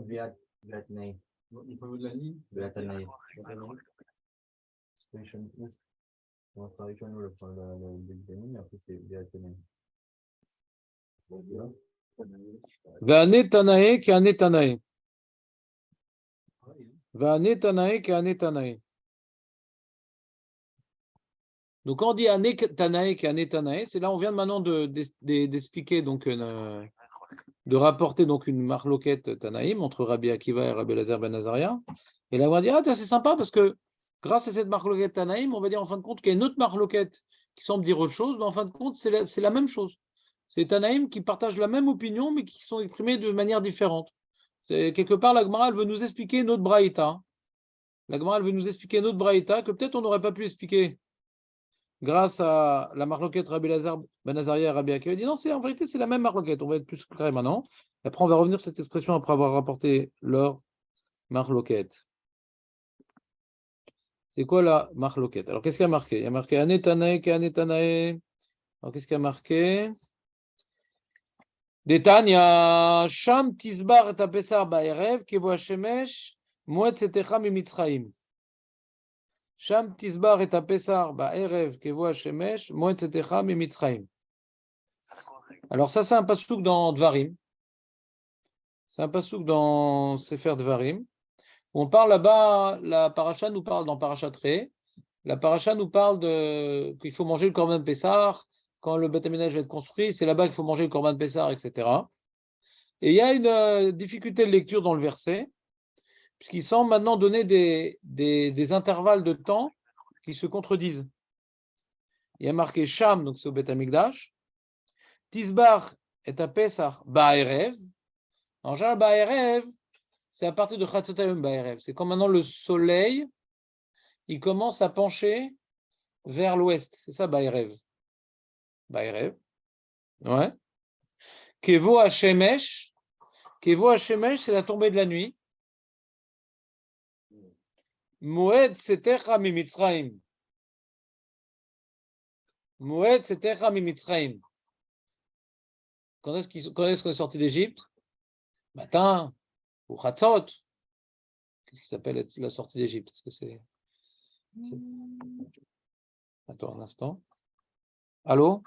Viat, Viatnay. Il faut de la ligne. Viatnay. Station East. On va travailler sur le examen, après c'est Viatnay. Ve'anetanae ke'anetanae. Ve'anetanae ke'anetanae. Donc quand on dit anetanae ke'anetanae, c'est là on vient maintenant d'expliquer donc de rapporter donc une marloquette Tanaïm entre Rabbi Akiva et Rabbi Elazar ben Azaria. Et là on va dire ah c'est sympa parce que grâce à cette marloquette Tanaïm, on va dire en fin de compte qu'il y a une autre marloquette qui semble dire autre chose, mais en fin de compte c'est la même chose. C'est Tanaïm qui partagent la même opinion, mais qui sont exprimés de manière différente. Quelque part, la Gemara, elle veut nous expliquer notre braïta. La Gemara, elle veut nous expliquer notre braïta que peut-être on n'aurait pas pu expliquer grâce à la marloquette Rabbi Elazar ben Azaria et Rabbi Akiva. Dit non, en vérité, c'est la même marloquette. On va être plus clair maintenant. Après, on va revenir sur cette expression après avoir rapporté leur marloquette. C'est quoi la marloquette? Alors, qu'est-ce qu'il y a marqué? Il y a marqué Anetanae, Anetanae. Alors, qu'est-ce qu'il y a marqué? Detania, Sham Tisbar et Apesar Baerev, Kevo Hashemesh, Moed Setecha Mimitzraim. Sham Tisbar et Apesar Baerev, Kevo Hashemesh, Moed Setecha Mimitzraim. Alors, ça, c'est un pasouk dans Dvarim. C'est un pasouk dans Sefer Dvarim. On parle là-bas, la paracha nous parle dans Parashat Ré. La paracha nous parle qu'il faut manger le Korban Pessar quand le Beth Amikdash va être construit. C'est là-bas qu'il faut manger le Korban Pessar, etc. Et il y a une difficulté de lecture dans le verset, puisqu'il semble maintenant donner des intervalles de temps qui se contredisent. Il y a marqué Sham, donc c'est au Beth Amikdash. Tisbar est à Pessar Ba'erev. En général, Ba'erev, c'est à partir de Chatzotayom Ba'erev. C'est quand maintenant le soleil, il commence à pencher vers l'ouest. C'est ça, Ba'erev. Ba'erev. Ouais. Kevo Hashemesh. Kevo Hashemesh, c'est la tombée de la nuit. Moed Setecha Mimitzraim. Moed Setecha Mimitzraim. Quand est-ce qu'on est sorti d'Égypte? Matin, ou Chatzot. Qu'est-ce qui s'appelle la sortie d'Égypte? Est-ce que c'est... Attends un instant. Allô?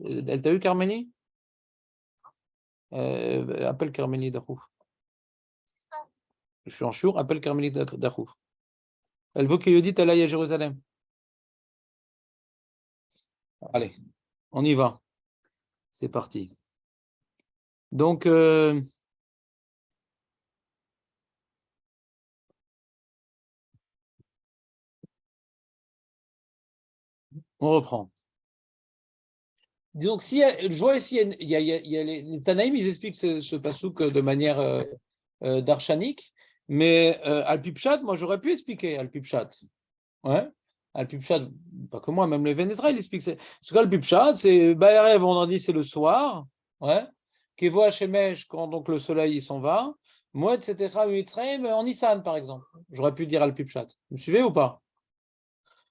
Elle t'a eu, Carménie? Appelle Carménie Dachouf. Je suis en chiour, appelle Carménie Dachouf. Elle veut que Yodit aille à Jérusalem. Allez, on y va. C'est parti. Donc, on reprend. Donc, je vois ici, il y a les Tanaïm, ils expliquent ce pasouk de manière darshanique, mais Al-Pipchat, moi j'aurais pu expliquer Al-Pipchat. Ouais. Al-Pipchat, pas que moi, même les Vénézra, il explique. Parce que Al-Pipchat, c'est Ba'erev, on en dit c'est le soir. Ouais. Kevo Hashemesh, quand donc le soleil il s'en va. Moed Setecha Mitzrayim en Nissan, par exemple. J'aurais pu dire Al-Pipchat. Vous me suivez ou pas?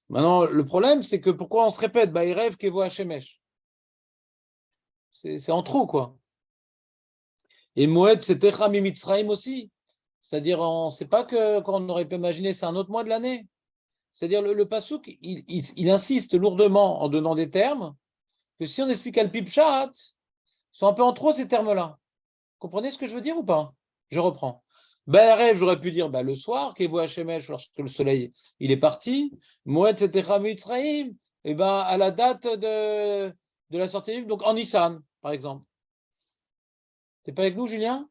Maintenant, le problème, c'est que pourquoi on se répète Ba'erev, Kevo Hashemesh? C'est en trop, quoi. Et Moed, c'était Chami Mitzraïm aussi. C'est-à-dire, on ne sait pas qu'on aurait pu imaginer, c'est un autre mois de l'année. C'est-à-dire, le Passouk, il insiste lourdement en donnant des termes, que si on explique Al-Pipchat, sont un peu en trop ces termes-là. Comprenez ce que je veux dire ou pas? Je reprends. Ba'erev, j'aurais pu dire le soir, Kevo Hashemesh, lorsque le soleil il est parti. Moed, c'était Chami Mitzraïm, et à la date de la sortie, donc en Nissan, par exemple. T'es pas avec nous, Julien?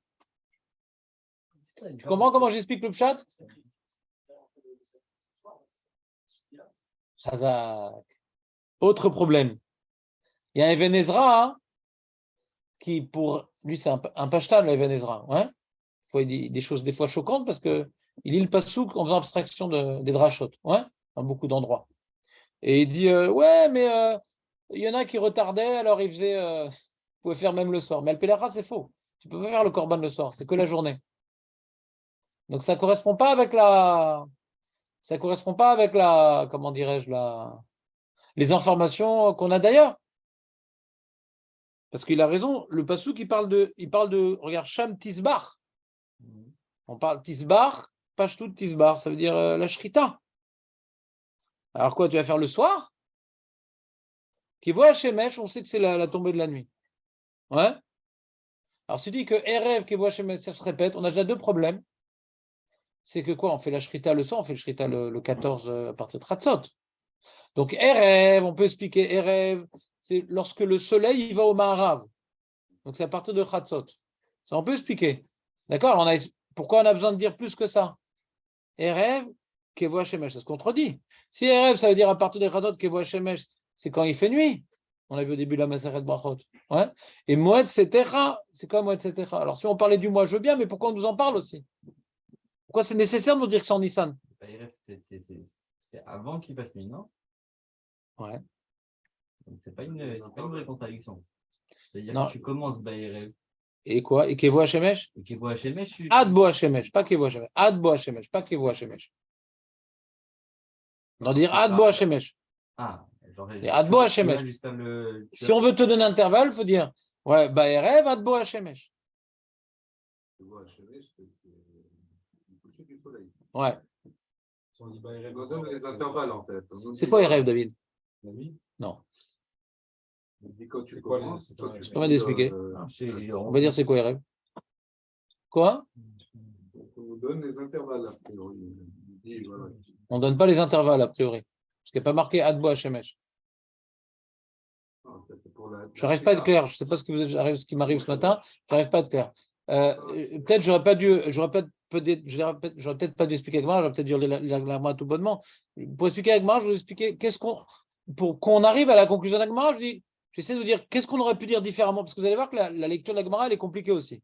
Tu comprends comment j'explique le pshat? Chazak. Autre problème. Il y a un Even Ezra qui, pour lui, c'est un pashtan, le Even Ezra. Ouais? Il dit des choses des fois choquantes parce qu'il lit le pasouk en faisant abstraction des drachot, ouais? Dans beaucoup d'endroits. Et il dit ouais, mais il y en a qui retardaient, alors il pouvait faire même le soir. Mais le Pelacha, c'est faux. Tu peux pas faire le korban le soir, c'est que la journée. Donc ça correspond pas avec comment dirais-je, les informations qu'on a d'ailleurs. Parce qu'il a raison, le passouk, il parle de, regarde, Sham Tisbar. On parle Tisbar, Pashtout Tisbar, ça veut dire la Shrita. Alors quoi, tu vas faire le soir? Qui voit Shemesh, on sait que c'est la tombée de la nuit. Ouais. Alors, si tu dis que Erev, qui voit Shemesh, ça se répète, on a déjà deux problèmes. C'est que quoi, on fait la Shrita le soir, on fait le Shrita le 14 à partir de Hatzot. Donc, Erev, on peut expliquer Erev, c'est lorsque le soleil il va au Maharav. Donc, c'est à partir de Hatzot. Ça, on peut expliquer. D'accord? Pourquoi on a besoin de dire plus que ça? Erev, Kevo Shemesh, ça se contredit. Si Erev, ça veut dire à partir de Hatzot, Kevo Shemesh, c'est quand il fait nuit. On l'a vu au début de la Maseret Brachot. Ouais. Et Moed Setecha, c'est quoi Moed Setecha? Alors, si on parlait du mois, je veux bien, mais pourquoi on nous en parle aussi? Pourquoi c'est nécessaire de nous dire que c'est en Nissan? C'est avant qu'il fasse nuit, non? Ouais. Donc, c'est pas une vraie contradiction. C'est-à-dire Non. que tu commences Baïrev. Et quoi? Et Kevo Shemesh? Et Kevo Shemesh. Ad Bo Shemesh, pas Kevo Shemesh. Ad Bo Shemesh, pas Kevo Shemesh. On doit dire Ad Bo Shemesh. Ah, genre. Et Ad Bo Shemesh. Si on veut te donner un intervalle, il faut dire ouais, Baïrev, Ad Bo Shemesh. Ouais. On donne les intervalles en fait. C'est quoi Erev, David? La nuit? Non. On dit quand tu commences. On va l'expliquer. On va dire c'est quoi Erev? Quoi? On nous donne les intervalles a priori. On ne donne pas les intervalles a priori. Parce qu'il n'y a pas marqué Ad Bo Shemesh. Je n'arrive pas à être clair. Je ne sais pas ce qui m'arrive ce matin. Je n'arrive pas à être clair. Peut-être j'aurais peut-être pas dû expliquer avec moi. J'aurais peut-être dû lire l'Agma tout bonnement. Pour expliquer avec moi, je vais vous expliquer pour qu'on arrive à la conclusion d'Agma. J'essaie de vous dire qu'est-ce qu'on aurait pu dire différemment. Parce que vous allez voir que la lecture de l'Agma, elle est compliquée aussi.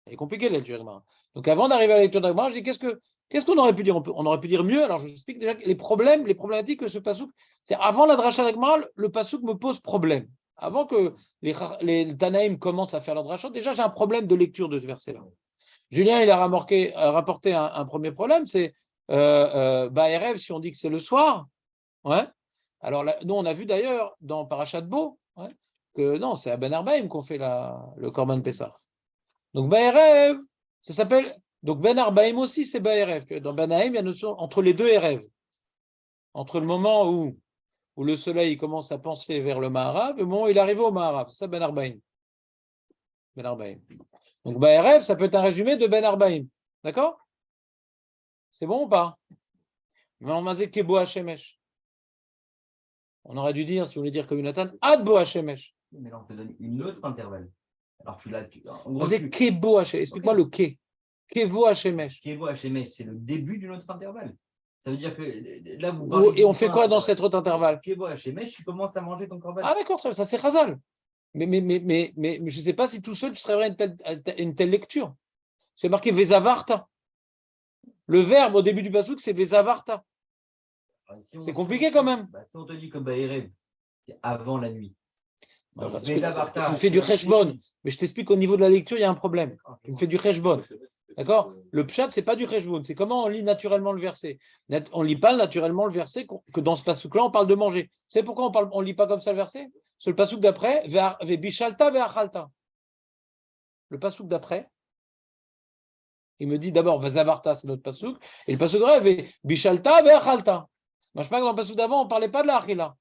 Elle est compliquée la lecture de l'Agma. Donc avant d'arriver à la lecture de l'Agma, je dis qu'est-ce qu'on aurait pu dire? On aurait pu dire mieux. Alors je vous explique déjà les problématiques que ce pasouk. C'est avant la dracha d'Agma, le pasouk me pose problème. Avant que les Tanaïm commencent à faire leur dracha, déjà j'ai un problème de lecture de ce verset-là. Julien, il a rapporté un premier problème, c'est Baerev, si on dit que c'est le soir. Ouais. Alors là, nous, on a vu d'ailleurs dans Parashat Bo que non, c'est à Ben Arbaïm qu'on fait le Korban Pessah. Donc Baerev, ça s'appelle. Donc Ben Arbaïm aussi, c'est Baerev. Dans Ben Haïm, il y a une notion entre les deux Erev. Entre le moment où le soleil commence à pencher vers le Maharav et le moment où il arrive au Maharav. C'est ça Ben Arbaïm. Ben Arbaïm. Donc Baerev, ça peut être un résumé de Ben Arbaïm. D'accord? C'est bon ou pas? Kebo Hashemesh. On aurait dû dire, si vous voulez dire comme Jonathan, Ad Bo Hashemesh. Mais là, on te donne une autre intervalle. Alors tu l'as. Kebo Hashemesh. Explique-moi le Ke. Kevo Hashemesh. Kevo Hashemesh, c'est le début d'une autre intervalle. Ça veut dire que là, et on fait quoi dans cette autre intervalle? Kevo Hashemesh, tu commences à manger ton korban. Ah d'accord, ça c'est Chazal. Mais je ne sais pas si tout seul tu serais une telle lecture. C'est marqué Vezavarta. Le verbe au début du pasouk, c'est Vezavarta. C'est compliqué quand même. Si on te dit que Baerev, c'est avant la nuit. Tu me fais du cheshbon, mais je t'explique qu'au niveau de la lecture, il y a un problème. Tu me fais du cheshbon. D'accord? Le pshat, c'est pas du cheshbon, c'est comment on lit naturellement le verset. On ne lit pas naturellement le verset que dans ce pasouk-là, on parle de manger. Vous savez pourquoi on ne lit pas comme ça le verset? Sur le pasouk d'après, ve bishalta ve achalta. Le pasouk d'après, il me dit d'abord Vazavarta, c'est notre pasouk, et le pasouk d'après, ve bishalta ve achalta. Moi, je sais pas que dans le pasouk d'avant, on ne parlait pas de la achila.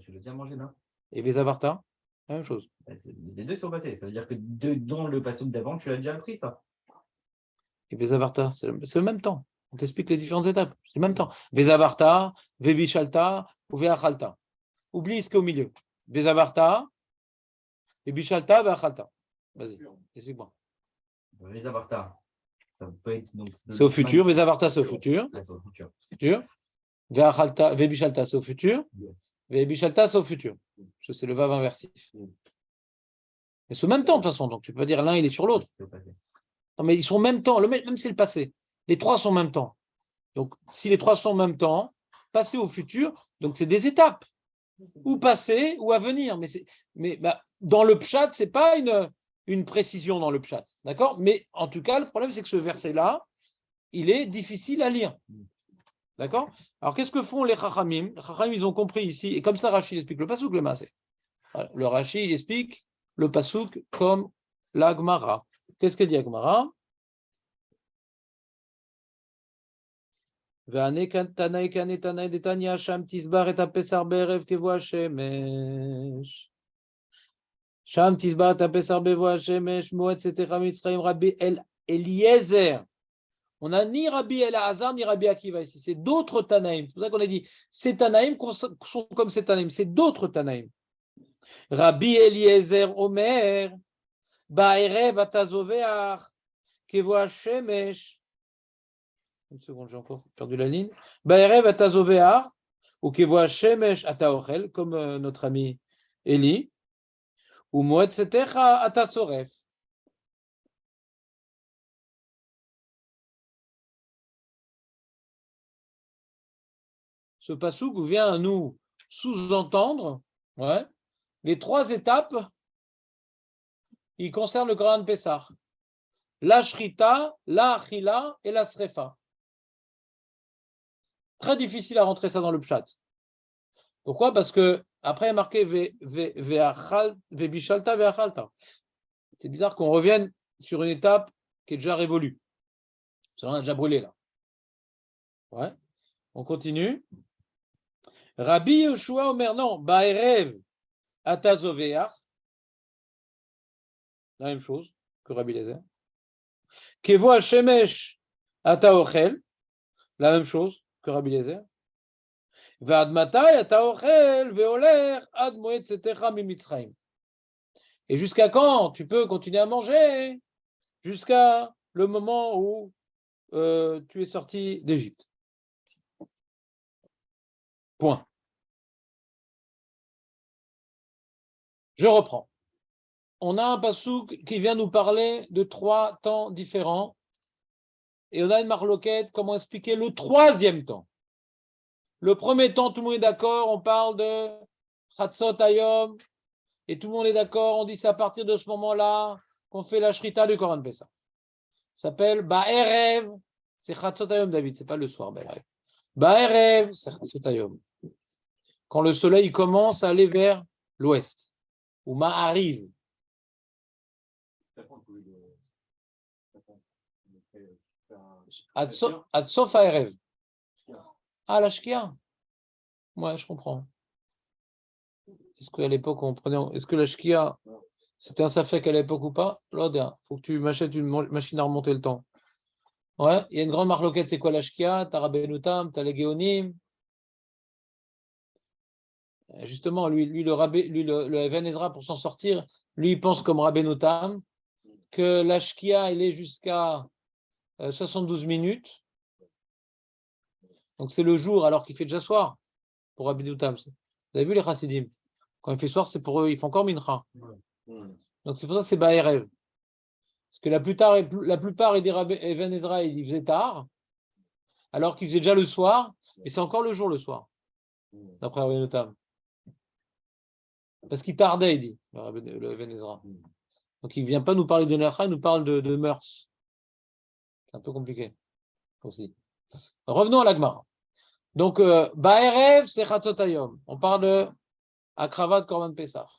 Tu l'as déjà mangé, non? Et Vezavarta, la même chose. Les deux sont passés. Ça veut dire que dans le pasouk d'avant, tu l'as déjà appris, ça. Et Vezavarta, c'est le même temps. On t'explique les différentes étapes. C'est le même temps. Vezavarta, Vevishalta ou Veachalta. Oublie ce qui est au milieu. Vezavarta, Vevishalta, Veachalta. Vas-y, explique-moi. Vezavarta, ça peut être. C'est au futur. Vezavarta, c'est au futur. Ah, c'est au futur. Veachalta, Vevishalta, c'est au futur. Vevishalta, c'est au futur. C'est le vav inversif. Mais c'est au même temps, de toute façon. Donc tu peux dire l'un, il est sur l'autre. Non, mais ils sont en même temps, même si c'est le passé. Les trois sont en même temps. Donc, si les trois sont en même temps, passé au futur, donc c'est des étapes. Ou passé, ou à venir. Mais dans le pshat, ce n'est pas une précision dans le pshat. D'accord? Mais en tout cas, le problème, c'est que ce verset-là, il est difficile à lire. D'accord? Alors, qu'est-ce que font les Chachamim? Les Chachamim, ils ont compris ici, et comme ça, Rashi explique le Passouk, le Maaseh. Le Rashi, il explique le Passouk comme la Gemara. Qu'est-ce que dit la Gemara? Ve'ane tanaï kane tanaï detanya sham tisbar et apesar be'erev kevo hashemesh. Sham tisbar et apesar bevo hashemesh moed setecha mitzrayim Rabbi Eliezer. On n'a ni Rabbi Elazar ni Rabbi Akiva ici. C'est d'autres Tanaïm. C'est pour ça qu'on a dit ces Tanaïm sont comme ces Tanaïm. C'est d'autres Tanaïm. Rabbi Eliezer Omer Ba'erev atazoveach kevo hashemesh. Une seconde, j'ai encore perdu la ligne. Ba'erev atazoveach ou kevo hashemesh ataochel, comme notre ami Eli. Ou moed setecha atasoref. Ce passouk vient nous sous-entendre les trois étapes qui concernent le Korban Pessah. La Shrita, la Achila et la Srefa. Très difficile à rentrer ça dans le pshat. Pourquoi? Parce que après il y a marqué Bishalta Ve'achalta. C'est bizarre qu'on revienne sur une étape qui est déjà révolue. Ça, on a déjà brûlé là. Ouais. On continue. Rabbi Yoshua Omer, non, Ba'erev Atazoveach, la même chose que Rabbi Lezer. Kevo Hashemesh Ataochel, la même chose que Rabbi Lezer. Ve'ad matai Ataochel ve'oler ad moed setecha mimitzraim. Et jusqu'à quand tu peux continuer à manger? Jusqu'à le moment où tu es sorti d'Égypte. Point. Je reprends. On a un passouk qui vient nous parler de trois temps différents. Et on a une marloquette, comment expliquer le troisième temps. Le premier temps, tout le monde est d'accord, on parle de Chatzot Hayom, et tout le monde est d'accord, on dit c'est à partir de ce moment-là qu'on fait la Shrita du Korban Pessah. Ça s'appelle Ba'erev, c'est Chatzot Hayom, David, c'est pas le soir, Ba'erev. Ba'erev, c'est Chatzot Hayom. Quand le soleil commence à aller vers l'ouest, ou Ma'ariv. Ad Sof Ha'erev. Ah, la Shkia. Ouais, je comprends. Est-ce qu'à l'époque, on prenait. Est-ce que la Shkia, c'était un safek à l'époque ou pas? Là, faut que tu m'achètes une machine à remonter le temps. Ouais, il y a une grande marloquette, c'est quoi la Shkia? T'as Rabbeinu Tam, t'as les Géonim. Justement, lui le Even Ezra, pour s'en sortir, lui, il pense comme Rabbeinu Tam que la Shkia, elle est jusqu'à 72 minutes. Donc c'est le jour alors qu'il fait déjà soir pour Rabbeinu Tam. Vous avez vu les Chassidim? Quand il fait soir, c'est pour eux, ils font encore mincha. Donc c'est pour ça que c'est Ba'erev. Parce que la plupart il dit Even Ezra, il faisait tard, alors qu'il faisait déjà le soir, et c'est encore le jour le soir, d'après Rabbeinu Tam. Parce qu'il tardait, il dit, le Even Ezra. Donc il ne vient pas nous parler de Nercha, il nous parle de mœurs. C'est un peu compliqué aussi. Revenons à l'Agmara. Donc, Ba'erev, c'est Chatzot Hayom. On parle de Akravat Korban Pesach.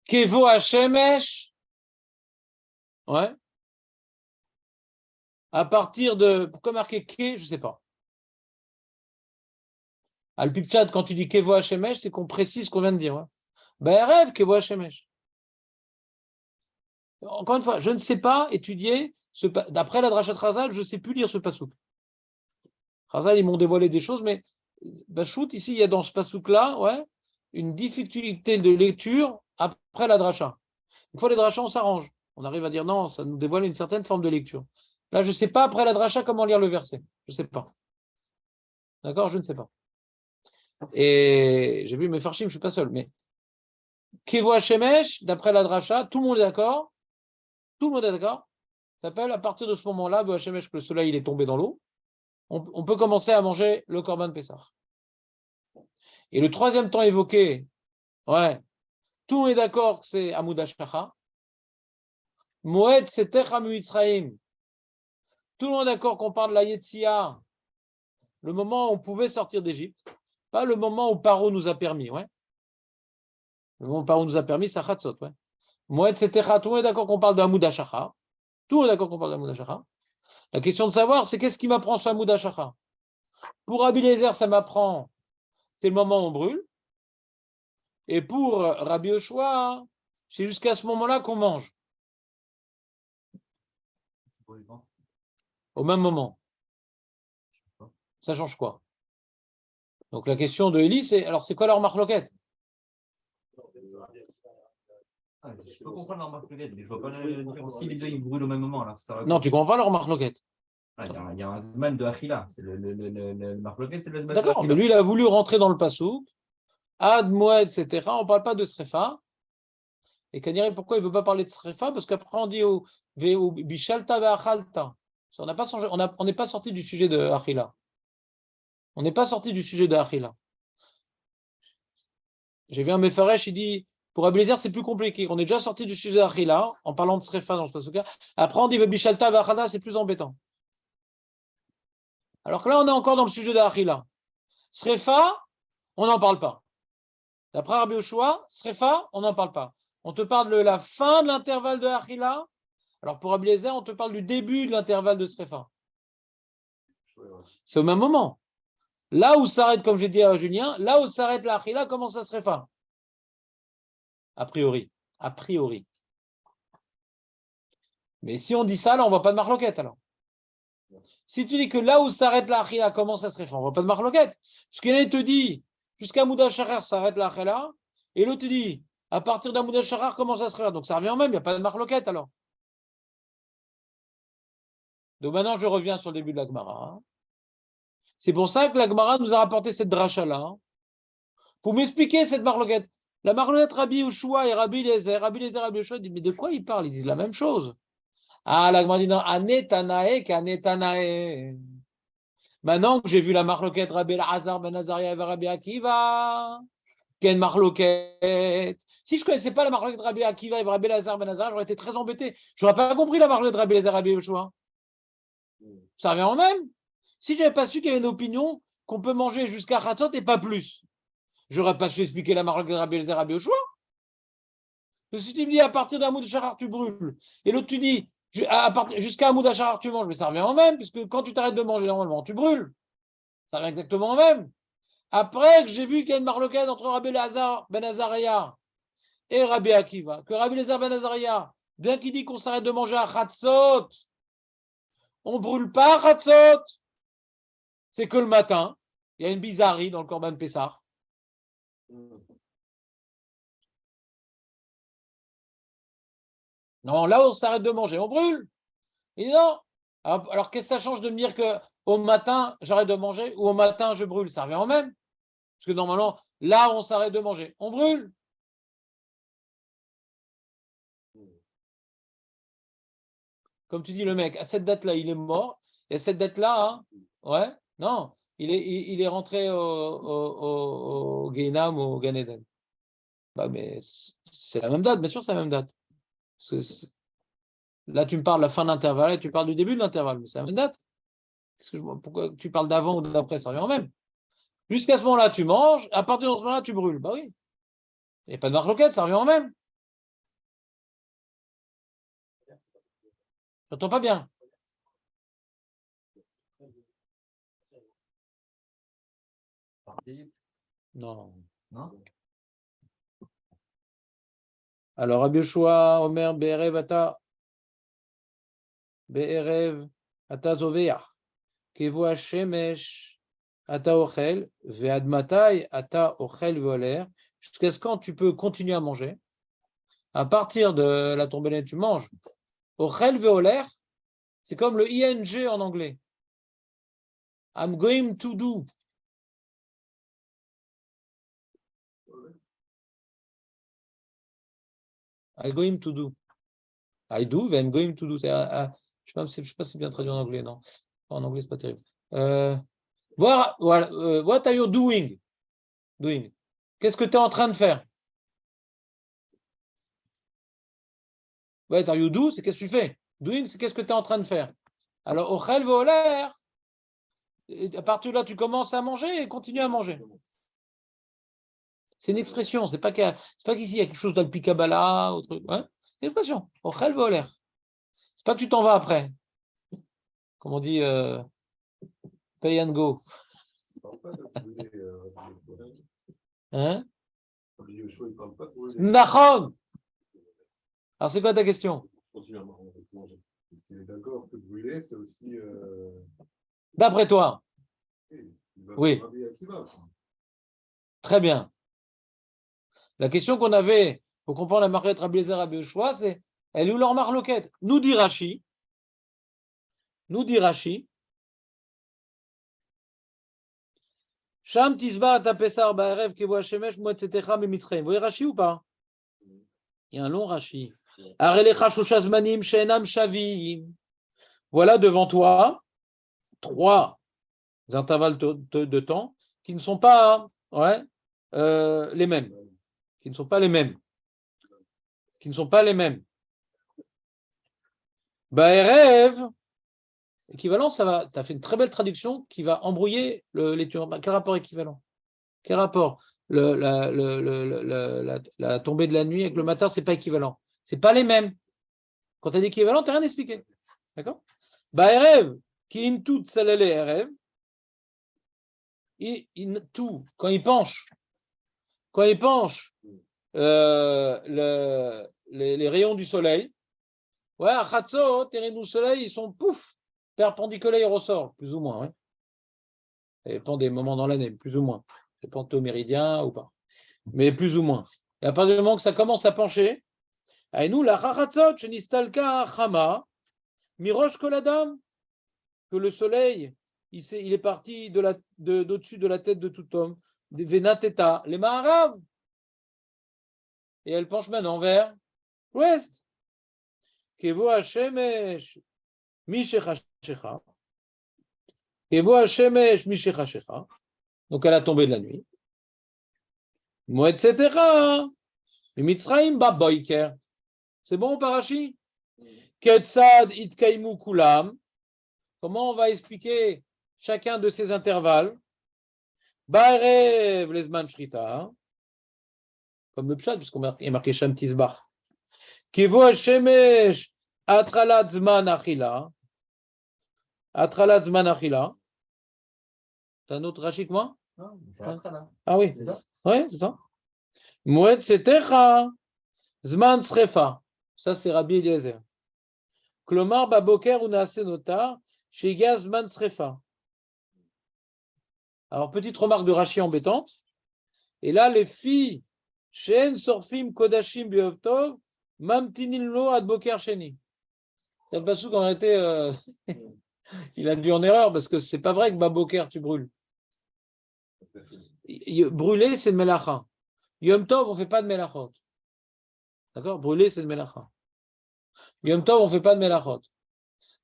Kevo Hashemesh, ouais. À partir de, pourquoi marquer Ke, je ne sais pas. Al-Pipchat, quand tu dis Kevo Hashemesh, c'est qu'on précise ce qu'on vient de dire. Ouais. Ba'erev, Kevo Hashemesh. Encore une fois, je ne sais pas étudier, d'après la Drachat Chazal, je ne sais plus lire ce pasouk. Chazal, ils m'ont dévoilé des choses, mais Bachout, ici, il y a dans ce pasouk-là, ouais, une difficulté de lecture après la dracha. Une fois les drachas, on s'arrange. On arrive à dire non, ça nous dévoile une certaine forme de lecture. Là, je ne sais pas après la dracha comment lire le verset. Je ne sais pas. D'accord? Je ne sais pas. Et j'ai vu mes farshim, je ne suis pas seul. Mais Kevo Hashemesh, d'après la dracha, tout le monde est d'accord. Tout le monde est d'accord. Ça s'appelle à partir de ce moment-là, Kevo Hashemesh, que le soleil il est tombé dans l'eau, on peut commencer à manger le Korban Pessah. Et le troisième temps évoqué, ouais, tout le monde est d'accord que c'est Amud Hashkacha. Moed Setecha Mitzraim. Tout le monde est d'accord qu'on parle de la Yetzia, le moment où on pouvait sortir d'Égypte, pas le moment où Paro nous a permis, ouais. Le moment où Paro nous a permis, c'est Chatzot, ouais. Moi, etc. Tout le monde est d'accord qu'on parle d'Amoud HaShachar. Tout le monde est d'accord qu'on parle d'Amoud HaShachar. La question de savoir, c'est qu'est-ce qui m'apprend sur Amoud HaShachar? Pour Rabbi Eliezer, ça m'apprend, c'est le moment où on brûle. Et pour Rabbi Yoshua, c'est jusqu'à ce moment-là qu'on mange. Au même moment. Ça change quoi? Donc la question de Élie, c'est alors c'est quoi leur marloquette? Je peux comprendre leur marloquette, mais je vois pas dire aussi les deux ils brûlent au même moment. Là, Non, tu comprends pas leur marloquette. Il y a un Zman de Achila. Le marloquette, c'est le Zman de D'accord, Achila. mais lui, il a voulu rentrer dans le Passouk, Ad, Moed, etc. On ne parle pas de Srefa. Et Kaniré, pourquoi il ne veut pas parler de Srefa? Parce qu'après, on dit au Bishalta ve'achalta. On n'a pas changé, on n'est pas sorti du sujet de Achila. On n'est pas sorti du sujet de Achila. J'ai vu un Mefaresh, il dit, pour Abélézer, c'est plus compliqué. On est déjà sorti du sujet d'Achila, en parlant de Srefa dans ce Passouk. Après, on dit Bishalta ve'achalta, c'est plus embêtant. Alors que là, on est encore dans le sujet d'Achila. Srefa, on n'en parle pas. D'après Rabbi Yoshua, Srefa, on n'en parle pas. On te parle de la fin de l'intervalle de Achila. Alors pour Rabbi Eliezer, on te parle du début de l'intervalle de Srefa. C'est au même moment. Là où s'arrête, comme j'ai dit à Julien, là où s'arrête la Achila, commence la Srefa. A priori. A priori. Mais si on dit ça, là, on ne voit pas de marloquette alors. Si tu dis que là où s'arrête la Achila, commence la Srefa, on ne voit pas de marloquette. Parce qu'il y en a qui te dit, jusqu'à Mouda Sharar, s'arrête la Achila. Et l'autre te dit, à partir d'un Mouda Sharar, commence la Srefa. Donc ça revient en même, il n'y a pas de marloquette alors. Donc maintenant, je reviens sur le début de la Gemara. C'est pour ça que la Gemara nous a rapporté cette dracha-là. Pour m'expliquer cette marloquette. La marloquette Rabbi Yoshua et Rabbi Eliezer. Rabbi Eliezer et Rabbi Yoshua disent, mais de quoi ils parlent? Ils disent la même chose. Ah, la Gemara dit non, Anetanae qu'Anetanae. Maintenant que j'ai vu la marloquette Rabbi Elazar ben Azaria et Rabbi Akiva, quelle marloquette. Si je ne connaissais pas la marloquette Rabbi Akiva et Rabbi Elazar ben Azaria, j'aurais été très embêté. Je n'aurais pas compris la marloquette Rabbi Eliezer et Rabbi Yoshua. Ça revient en même. Si je n'avais pas su qu'il y avait une opinion qu'on peut manger jusqu'à Khatzot et pas plus, j'aurais pas su expliquer la marloquette de Rabbi Eliezer et Rabbi Yoshua. Si tu me dis à partir d'un Hamoud Shachar tu brûles, et l'autre tu dis jusqu'à Hamoud Shachar tu manges, mais ça revient en même, puisque quand tu t'arrêtes de manger normalement, tu brûles. Ça revient exactement en même. Après que j'ai vu qu'il y a une marloquette entre Rabbi Elazar ben Azaria et Rabbi Akiva, que Rabbi Elazar ben Azaria, bien qu'il dit qu'on s'arrête de manger à Khatzot, on ne brûle pas à Khatzot. C'est que le matin, il y a une bizarrerie dans le Corban Pessah. Non, là, on s'arrête de manger, on brûle. Il dit non. Alors, qu'est-ce que ça change de me dire qu'au matin, j'arrête de manger ou au matin, je brûle? Ça revient au même. Parce que normalement, là, on s'arrête de manger, on brûle. Comme tu dis, le mec, à cette date-là, il est mort. Et à cette date-là, hein, ouais, non, il est rentré au Guénam ou au Gan Eden. Bah, mais c'est la même date, bien sûr, c'est la même date. Là, tu me parles de la fin de l'intervalle et tu parles du début de l'intervalle, mais c'est la même date. Pourquoi tu parles d'avant ou d'après? Ça revient en même. Jusqu'à ce moment-là, tu manges, à partir de ce moment-là, tu brûles. Bah oui. Il n'y a pas de marloquette, ça revient en même. Je n'entends pas bien. Non. Non. Alors, Rabbi Yoshua, Omer, Be'erev, Ata, Be'erev, Ata Zoveach, Kevu Hashemesh, Ata Ochel, Ve'ad Matai, Ata Ochel Ve'oler. Jusqu'à ce quand tu peux continuer à manger. À partir de la tombée, tu manges. Ochel Ve'oler, c'est comme le ing en anglais. I'm going to do. I'm going to do. I do, then I'm going to do. Je ne sais pas si c'est bien traduit en anglais, non. En anglais, c'est pas terrible. What are you doing? Doing. Qu'est-ce que tu es en train de faire? What are you do, c'est qu'est-ce que tu fais? Doing, c'est qu'est-ce que tu es en train de faire? Alors, ochel ve'oler, Et à partir de là, tu commences à manger et continue à manger. C'est une expression, c'est pas qu'ici il y a quelque chose dans le Pikabala ou truc. Ouais, c'est une expression. Ochel voler. C'est pas que tu t'en vas après. Comme on dit, pay and go. Il parle pas de brûler, Hein? Rabbi Yoshua, il parle pas de brûler. Nachon! Alors, c'est quoi ta question? Continue à manger. Est-ce qu'il est d'accord que brûler, c'est aussi. D'après toi? Oui. Rabbi Akiva, Très bien. La question qu'on avait pour comprendre la marquette Rabbi Eliezer Rabbi Yoshua, c'est elle est où leur marloquette? Nous dit Rashi. Sham tisba ta pesar ba'erev kevo hashemesh moed setecha mimitzrayim. Vous voyez Rashi ou pas? Il y a un long Rashi. Arelecha shosha zmanim she'enam shavim. Voilà devant toi 3 intervalles de temps qui ne sont pas les mêmes. Qui ne sont pas les mêmes. Ba'erev, équivalent, ça va. Tu as fait une très belle traduction qui va embrouiller l'étude. Quel rapport équivalent? Quel rapport? La tombée de la nuit avec le matin, c'est pas équivalent. C'est pas les mêmes. Quand tu as dit équivalent, tu n'as rien expliqué. D'accord? Ba'erev, qui in tout salale erev, tout, quand il penche, les rayons du soleil, ouais, à Khatzot, les rayons du soleil, ils sont pouf, perpendiculaires, ils ressortent, plus ou moins. Ouais. Ça dépend des moments dans l'année, plus ou moins. Ça dépend au méridien ou pas. Mais plus ou moins. Et à partir du moment que ça commence à pencher, et nous, la Khatzot, chez Nistalka Chama, Mirosh Koladam, que le soleil, il est parti d'au-dessus de la tête de tout homme, Venateta, les Maharav. Et elle penche maintenant vers l'ouest. Kevo Hashemesh Mishechashecha. Kevo Hashemesh Mishechashecha. Donc à la tombée de la nuit. Moed Setera. Mitzrayim Baboiker. C'est bon, Parashi? Ketzad Itkaimu Kulam. Comment on va expliquer chacun de ces intervalles? Ba'erev Lezman Shrita. Comme le pshat, puisqu'il y a marqué Sham Tisbach. Kevo Hashemesh Atralat Zman Achila. Atralat Zman Achila. T'as un autre Rashi que moi? Non, c'est Atrala. Ah oui. C'est ça? Oui, c'est ça. Moed Setecha Zman Srefa. Ça, c'est Rabbi Eliezer. Klomar Baboker Unaase Notar Sheiga Zman Srefa. Alors, petite remarque de Rashi embêtante. Et là, les filles, Shen Sorfim Kodashim Beovtov, Mamtinillo Adboker Sheni. C'est le passou qu'en réalité, il a dû en erreur parce que c'est pas vrai que Baboker, tu brûles. Brûler, c'est le melacha. Yom Tov, on ne fait pas de melachot. D'accord? Brûler, c'est le melacha. Yom Tov, on ne fait pas de melachot.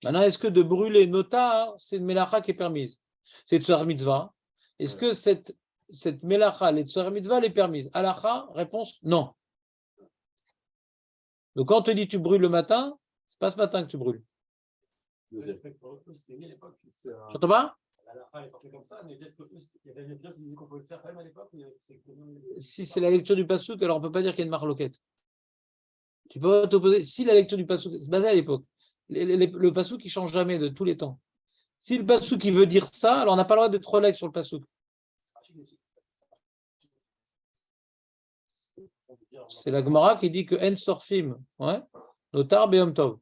Maintenant, est-ce que de brûler notar, c'est une melacha qui est permise? C'est tsar mitzvah. Est-ce que cette melacha, les tsar mitzvah, elle est permise? Halacha, réponse, non. Donc quand on te dit tu brûles le matin, c'est pas ce matin que tu brûles. J'entends pas? Si c'est la lecture du passouk, alors on ne peut pas dire qu'il y a une marloquette. Tu peux t'opposer. Si la lecture du passouk, c'est basé à l'époque. Le passouk qui change jamais de tous les temps. Si le passouk qui veut dire ça, alors on n'a pas le droit d'être relègue sur le passouk. C'est la Gemara qui dit que En Sorfim, ouais, Notar Beom Tov.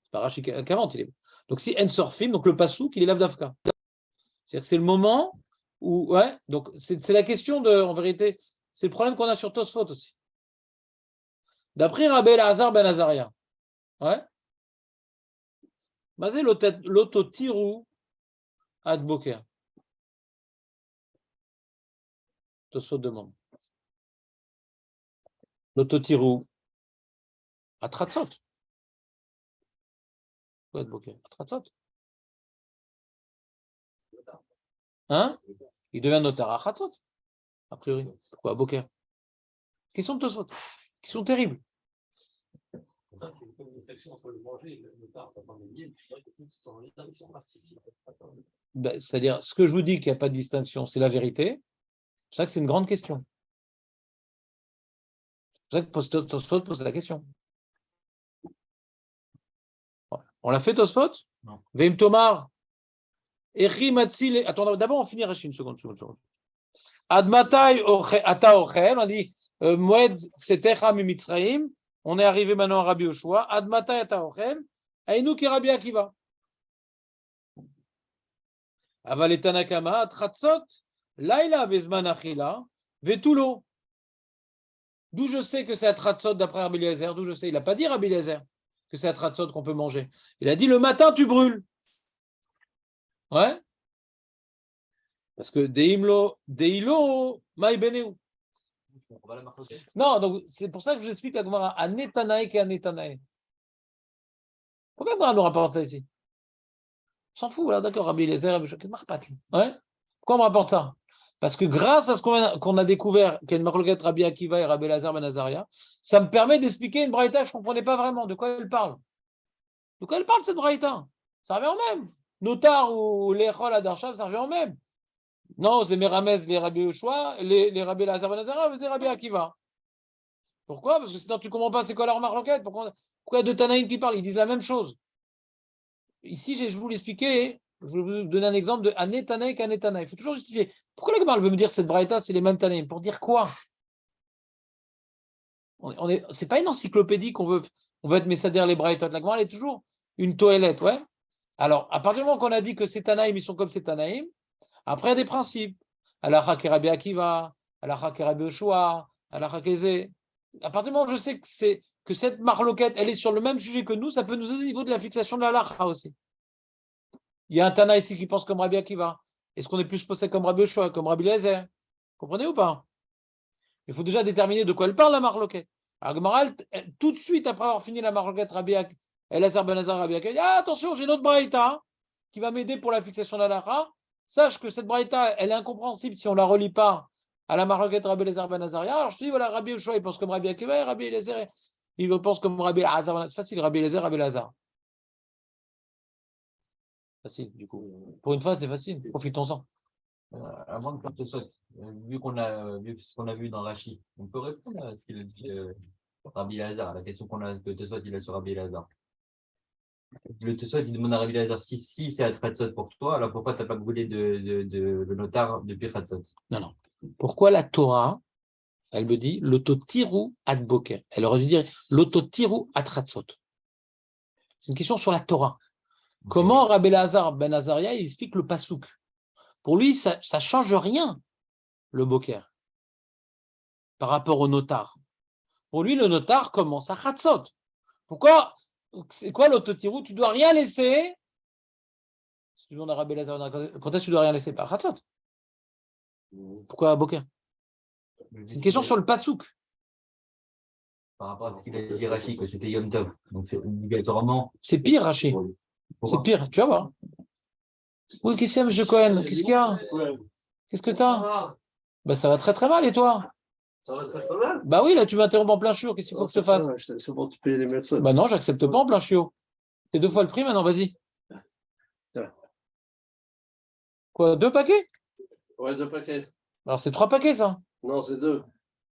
C'est pas Rashi qu'avant, il est. Donc si En Sorfim, donc le passouk, il est l'Avdavka. C'est-à-dire que c'est le moment où, ouais, donc c'est la question de, en vérité, c'est le problème qu'on a sur Tosfot aussi. D'après Rabbi Elazar ben Azaria, ouais, basé l'autotirou ad boker. Tosfot demande. L'autotirou à Tratzot. Quoi ad boker? À Tratzot. Hein? Il devient notaire à Tratzot, a priori. Pourquoi à boker? Qui sont Tosfot? Qui sont terribles. ça qu'il y a une distinction entre le manger et le tard, ça prend des liens, c'est en interdiction massive. Ben, c'est-à-dire, ce que je vous dis qu'il n'y a pas de distinction, c'est la vérité. C'est ça que c'est une grande question. C'est pour ça que Tosfot pose la question. On l'a fait, Tosfot? Non. Veim Tomar. Echi Matzil. Attends, d'abord, on finit Rachid, une seconde. Admatai Ata Ochel. On a dit Moed Setecha Mimitzraim. On est arrivé maintenant à Rabbi Yoshua. Admatai Ata Ochel. Aïnou ki Rabbi Akiva. Aval et Tanakama. Tratzot. Laila Vezman Achila. Vetulo. D'où je sais que c'est à Tratzot d'après Rabbi Eliezer. D'où je sais. Il n'a pas dit Rabbi Eliezer que c'est à Tratzot qu'on peut manger. Il a dit le matin tu brûles. Ouais. Parce que Deilo, Maï Beneu. Non, donc c'est pour ça que je vous explique la Gemara à Netanae et à Netanae. Pourquoi la Gemara nous rapporte ça ici? On s'en fout, là, d'accord, Rabbi Eliezer, Rabbi Shok, ouais. Pourquoi on me rapporte ça? Parce que grâce à ce qu'on a découvert qu'il y a une marloquette Rabbi Akiva et Rabbi Elazar Ben Azaria, ça me permet d'expliquer une braïta que je ne comprenais pas vraiment. De quoi elle parle? De quoi elle parle cette braïta? Ça revient au même. Notar ou l'Echol Adarchav, ça revient au même. Non, c'est Méramez, les Rabbi Yoshua, les Rabbi Elazar Ben Azaria, c'est Rabbi Akiva. Pourquoi? Parce que sinon tu ne comprends pas c'est quoi leur marloquette. Pourquoi il y a deux Tanaïm qui parlent? Ils disent la même chose. Ici, je vais vous l'expliquer. Je vais vous donner un exemple de Anetanaï qu'Anetanaï. Il faut toujours justifier. Pourquoi la Gemara veut me dire cette braïta, c'est les mêmes Tanaïm? Pour dire quoi? C'est pas une encyclopédie qu'on veut être messader les braïtot. La Gemara, elle est toujours une toilette, ouais. Alors, à partir du moment qu'on a dit que ces Tanaïm, ils sont comme ces Tanaïm, après, il y a des principes. Alakha ke Rabbi Akiva, Alakha ke Rabbi Yoshua, Alakha ke Zé. À partir du moment où je sais que cette marloquette, elle est sur le même sujet que nous, ça peut nous aider au niveau de la fixation de la halakha aussi. Il y a un Tana ici qui pense comme Rabbi Akiva. Est-ce qu'on est plus posé comme Rabbi Yoshua, comme Rabbi Eliezer? Comprenez ou pas? Il faut déjà déterminer de quoi elle parle, la marloquette. Alors, Gemara, tout de suite, après avoir fini la marloquette, Rabbi Elazar Ben Azar, Rabbi Akiva, ah, attention, j'ai une autre braïta qui va m'aider pour la fixation de la halakha. Sache que cette braïta, elle est incompréhensible si on ne la relie pas à la marloquette Rabbi Elazar Ben Azaria. Alors je te dis, voilà, Rabbi Yoshua, il pense comme Rabbi Akiva, et Rabbi Eliezer, il pense comme Rabbi Elazar. C'est facile, Rabbi Eliezer, Rabbi Elazar. Facile, du coup. Pour une fois, c'est facile. Profitons-en. Avant de faire ce saut, vu ce qu'on a vu dans Rachi, on peut répondre à ce qu'il a dit Rabbi Elazar, la question que Tosfot il a sur Rabbi Elazar. Le Tosfot il demande à Rabbi Elazar si c'est à Tratzot pour toi, alors pourquoi tu n'as pas brûlé le notar depuis Tratzot? Non. Pourquoi la Torah, elle me dit l'autotiru ad boker? Elle aurait dû dire l'autotiru ad Tratzot. C'est une question sur la Torah. Okay. Comment Rabbi Elazar Ben Azaria il explique le pasouk? Pour lui, ça ne change rien, le boker, par rapport au notar. Pour lui, le notar commence à Tratzot. Pourquoi? C'est quoi l'autotiru? Tu ne dois rien laisser. Si tu demandes à Rabbi Elazar, quand est-ce que tu dois rien laisser? Par Tratzot. Pourquoi à boker? C'est une question sur le pasouk. Par rapport à ce qu'il a dit Rachi, que c'était Yom Tov. Donc c'est obligatoirement. C'est pire, Rachi. C'est pire, tu vas voir. Oui, qu'est-ce qu'il y a, M. Cohen? Qu'est-ce qu'il y a? Qu'est-ce que tu as? Ben, ça va très très mal, et toi? Ça va très mal? Bah oui, là tu m'interromps en plein chiot, qu'est-ce qu'il faut que je te fasse? C'est bon, tu payes les médecins. Bah non, j'accepte pas en plein chiot. C'est 2 fois le prix maintenant, vas-y. Quoi, 2 paquets? Ouais, 2 paquets. Alors c'est 3 paquets ça? Non, c'est 2.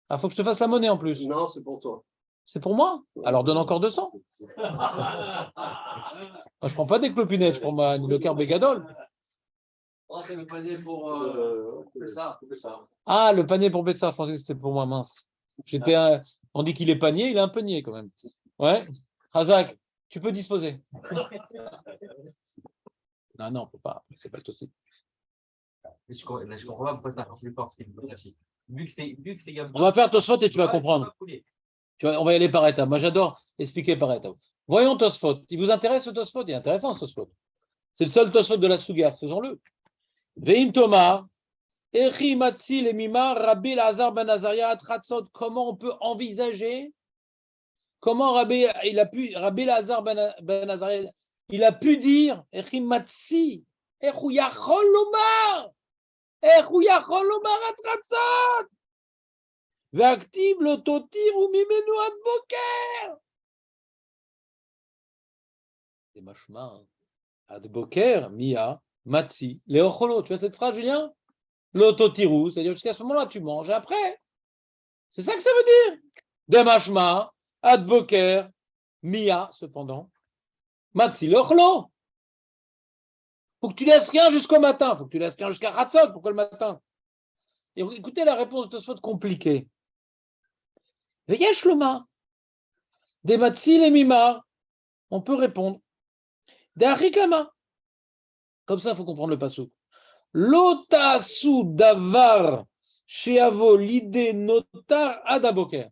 Ah, faut que je te fasse la monnaie en plus. Non, c'est pour toi. C'est pour moi? Alors donne encore 200. Moi, je prends pas des clopinettes, je prends le carbégadol. Oh, c'est le panier pour Pessar. Ah, le panier pour Bessar, je pensais que c'était pour moi, mince. On dit qu'il est panier, il est un panier quand même. Ouais. Razak, tu peux disposer. Non, faut pas. C'est pas le souci. Je comprends pas pourquoi ça marche plus fort. Vu que c'est on va faire Tosfot et tu vas comprendre. On va y aller par étapes. Moi, j'adore expliquer par étapes. Voyons Tosfot. Il vous intéresse ce Tosfot? Il est intéressant ce Tosfot. C'est le seul Tosfot de la Souga. Faisons-le. Veim Tomar, Echi Matzil et Mimar, Rabbi Elazar Ben Azaria, Tratzot. Comment on peut envisager? Comment Rabbi Elazar Ben Azaria, il a pu dire Echi Matzi, Echou Yachol Lomar, Echou Yachol Lomar Tratzot. Ve'aktiv l'autotir ou mimenu ad boker. Et machma, ad boker, mia, matzi, leocholo. Tu vois cette phrase, Julien? L'autotirou, c'est-à-dire jusqu'à ce moment-là, tu manges et après. C'est ça que ça veut dire. Des machma, ad boker, mia, cependant, matzi, leocholo. Faut que tu laisses rien jusqu'au matin. Faut que tu laisses rien jusqu'à Khatzot. Pourquoi le matin? Et écoutez la réponse de ce faute compliquée. Veyesh loma. Des matzi les mima. On peut répondre. Des harikama. Comme ça, il faut comprendre le passouk. Lotasu davar sheavo l'idée notar adaboker.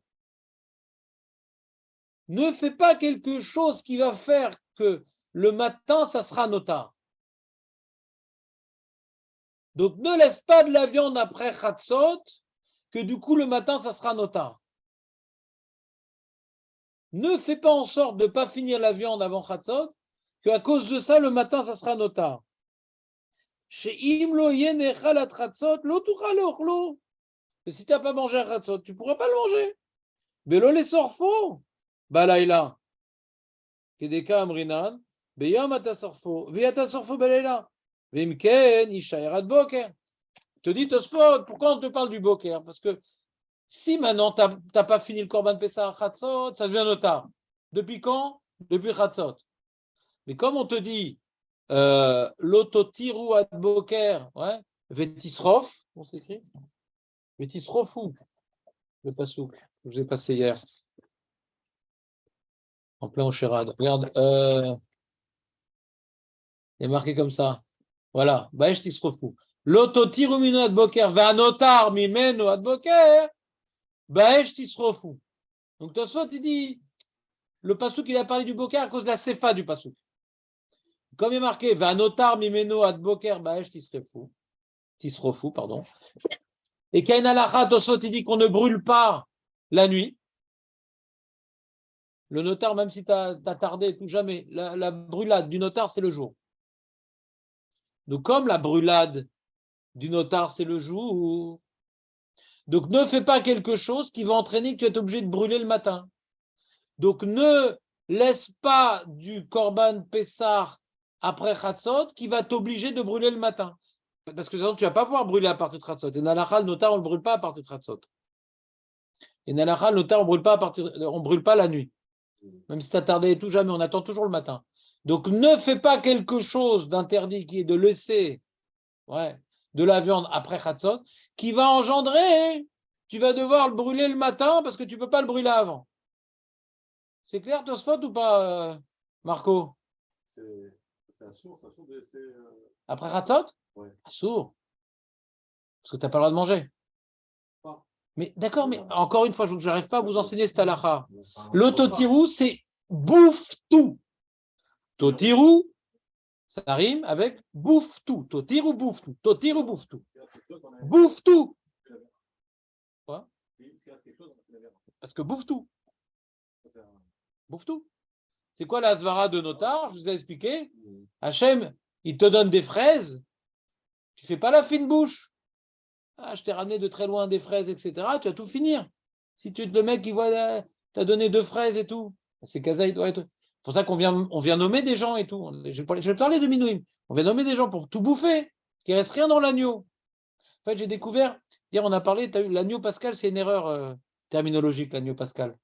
Ne fais pas quelque chose qui va faire que le matin, ça sera notar. Donc, ne laisse pas de la viande après Khatzot, que du coup, le matin, ça sera notar. Ne fais pas en sorte de ne pas finir la viande avant Khatzot, qu'à cause de ça, le matin, ça sera notar. Chez Imlo yenecha la Khatzot, lo tucha lo. Et si tu n'as pas mangé à Khatzot, tu ne pourras pas le manger. Belo les sorfo, balaïla. Kedeka amrinan, beyom ata sorfo, viata sorfo balaïla. Vimken, ishaïrat boker. Te dit Tosfot, pourquoi on te parle du boker? Parce que si maintenant tu n'as pas fini le Korban Pessah à Khatzot, ça devient notar. Depuis quand? Depuis Khatzot. Mais comme on te dit l'autotiru ad boker, ouais, vetisrof, on s'écrit vetisrofu, le pasouk que je vous ai passé hier, en plein au Shérad. Regarde, il est marqué comme ça. Voilà, baesh tisrofu. L'autotiru minu ad boker, ve'anotar mimenu ad boker, baesh tisrofu. Donc Tosfot, il dit, le pasouk, il a parlé du boker à cause de la sefa du pasouk. Comme il est marqué, ve'anotar mimenu ad boker, baesh tisrofu, pardon. Et qu'il y a une halakha, Tosfot, il dit qu'on ne brûle pas la nuit. Le notar, même si tu as tardé, tout jamais, la brûlade du notar, c'est le jour. Donc, comme la brûlade du notar, c'est le jour, donc ne fais pas quelque chose qui va entraîner que tu es obligé de brûler le matin. Donc, ne laisse pas du Korban Pessah après Khatzot qui va t'obliger de brûler le matin. Parce que sinon, tu ne vas pas pouvoir brûler à partir de Khatzot. Et Nalachal, le notar, on ne le brûle pas à partir de Khatzot. Et Nalachal, le notar, on ne brûle pas la nuit. Même si tu as tardé et tout, jamais, on attend toujours le matin. Donc, ne fais pas quelque chose d'interdit qui est de laisser de la viande après Khatzot, qui va engendrer, tu vas devoir le brûler le matin parce que tu ne peux pas le brûler avant. C'est clair, Tosfot, ou pas, Marco? C'est un sourd de laisser. Après Khatzot? Ouais. Sourd. Parce que tu n'as pas le droit de manger. Mais d'accord, mais encore une fois, je n'arrive pas à vous enseigner cette halakha. L'autotirou, c'est bouffe tout. Totirou, ça rime avec bouffe tout. Totirou, bouffe tout. Totirou, bouffe tout. Bouffe tout. Quoi? Parce que bouffe tout. Bouffe tout. C'est quoi la svara de notar? Je vous ai expliqué. Hachem, il te donne des fraises. Tu ne fais pas la fine bouche. Ah, je t'ai ramené de très loin des fraises, etc. Tu vas tout finir. Si tu es le mec qui voit, t'as donné 2 fraises et tout, c'est Kaza, il doit être. C'est pour ça qu'on vient nommer des gens et tout. Je vais parler de Minouim. On vient nommer des gens pour tout bouffer, qu'il ne reste rien dans l'agneau. En fait, j'ai découvert, hier on a parlé, tu as eu l'agneau pascal, c'est une erreur terminologique, l'agneau pascal.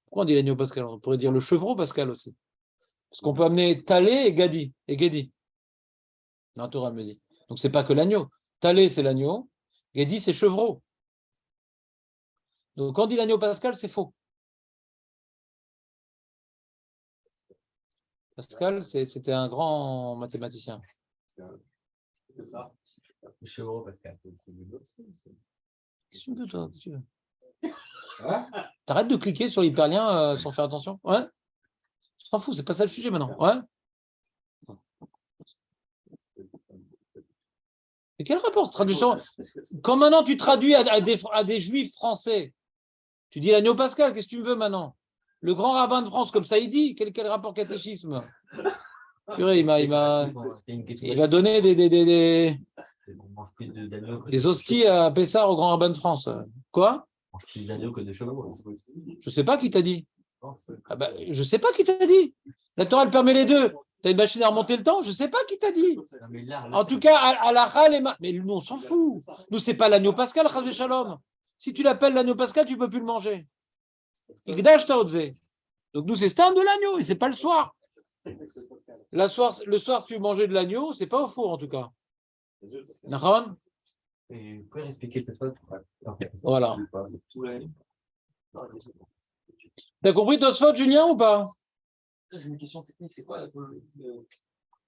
Pourquoi on dit l'agneau pascal? On pourrait dire le chevreau pascal aussi. Parce qu'on peut amener Talé et Gadi, et Gedi. Non, Torah me dit. Donc, ce n'est pas que l'agneau. Talé, c'est l'agneau. Gedi, c'est chevreau. Donc, quand on dit l'agneau pascal, c'est faux. Pascal, c'était un grand mathématicien. C'est ça. Le chevreau, Pascal, c'est du beau. Qu'est-ce que tu veux, toi? Qu'est-ce que tu veux? Hein? T'arrêtes de cliquer sur l'hyperlien sans faire attention. Ouais. Je t'en fous, c'est pas ça le sujet maintenant. Ouais. Et quel rapport cette traduction? Quand maintenant tu traduis à des juifs français, tu dis l'agneau pascal, qu'est-ce que tu veux maintenant? Le grand rabbin de France, comme ça il dit, quel rapport catéchisme? Purée, il va donner des hosties à Pessard au grand rabbin de France. Quoi? On mange plus d'agneaux que de chevaux. Je sais pas qui t'a dit. Ah bah, je ne sais pas qui t'a dit. La Torah, elle permet les deux. Tu as une machine à remonter le temps, je ne sais pas qui t'a dit. Non, mais là, En tout cas, à la Chal, mais nous, on s'en fout. Nous, ce n'est pas l'agneau pascal, Chas Shalom. Si tu l'appelles l'agneau pascal, tu ne peux plus le manger. Igdash Taotze. Donc, nous, c'est Stam de l'agneau, et ce n'est pas le soir. Le soir, si tu veux manger de l'agneau, ce n'est pas au four, en tout cas. Nahon? et vous pouvez expliquer Tosfot? Voilà. T'as compris Tosfot, Julien, ou pas? J'ai une question technique, c'est quoi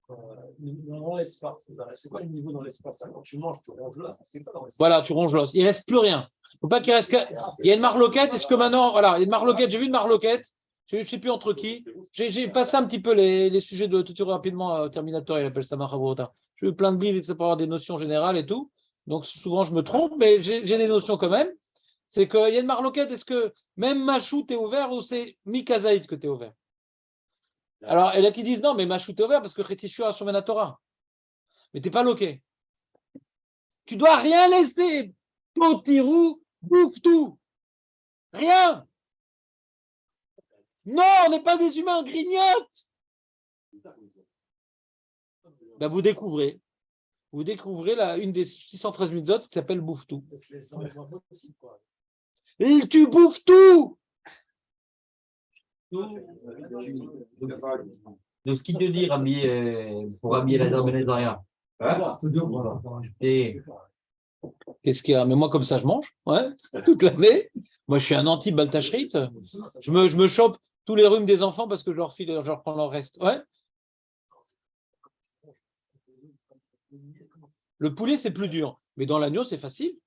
dans l'espace? C'est quoi le niveau dans l'espace? Quand tu manges, tu ronges l'os, c'est pas dans l'espace. Voilà, tu ronges l'os. Il ne reste plus rien. Faut pas qu'il reste. Il y a une marloquette. Est-ce que maintenant, voilà, il y a une marloquette. J'ai vu une marloquette. Je ne sais plus entre qui. J'ai passé un petit peu les sujets de tout rapidement. Terminator, il appelle ça Machavrota. J'ai vu plein de livres, pour avoir des notions générales et tout. Donc souvent je me trompe, mais j'ai des notions quand même. C'est qu'il y a une marloquette. Est-ce que même Machou t'es ouvert ou c'est Mikazaïd que t'es ouvert? Alors, il y en a qui disent non, mais Machou t'es ouvert parce que Chétishua sur Menatora. Mais t'es pas loqué. Tu dois rien laisser. Potirou, bouffe tout. Rien. Non, on n'est pas des humains, on grignote. Ben, vous découvrez une des 613 mitzvot qui s'appelle bouffe tout. Et tu bouffes tout. Donc, ce qu'il te dit, pour habiller la dame rien. Et Qu'est-ce qu'il y a? Mais moi, comme ça, je mange, ouais, toute l'année. Moi, je suis un anti-baltachrit. Je me chope tous les rhumes des enfants parce que je leur prends leur reste. Ouais. Le poulet, c'est plus dur. Mais dans l'agneau, c'est facile.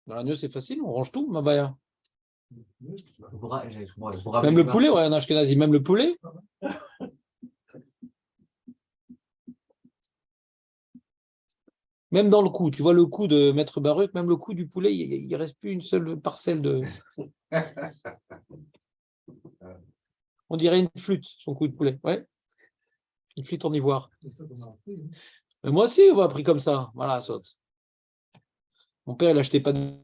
Dans l'agneau, c'est facile. On range tout, ma baya. Même le poulet, ouais, en Ashkenazi, même le poulet. Même dans le cou, tu vois le cou de Maître Baruch, même le cou du poulet, il ne reste plus une seule parcelle de. On dirait une flûte, son cou de poulet. Ouais. Une flûte en ivoire. Mais moi aussi, on m'a appris comme ça. Voilà, saute. Mon père, il n'achetait pas de.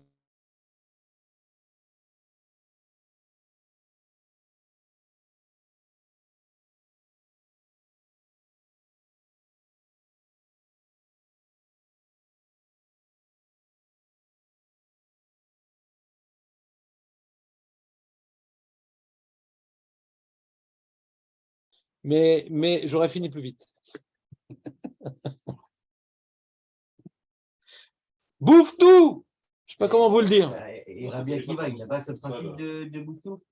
Mais j'aurais fini plus vite. Bouffe tout! Je ne sais pas comment vous le dire. Et Rabbi Akiva, il n'a pas ce principe de bouffe tout?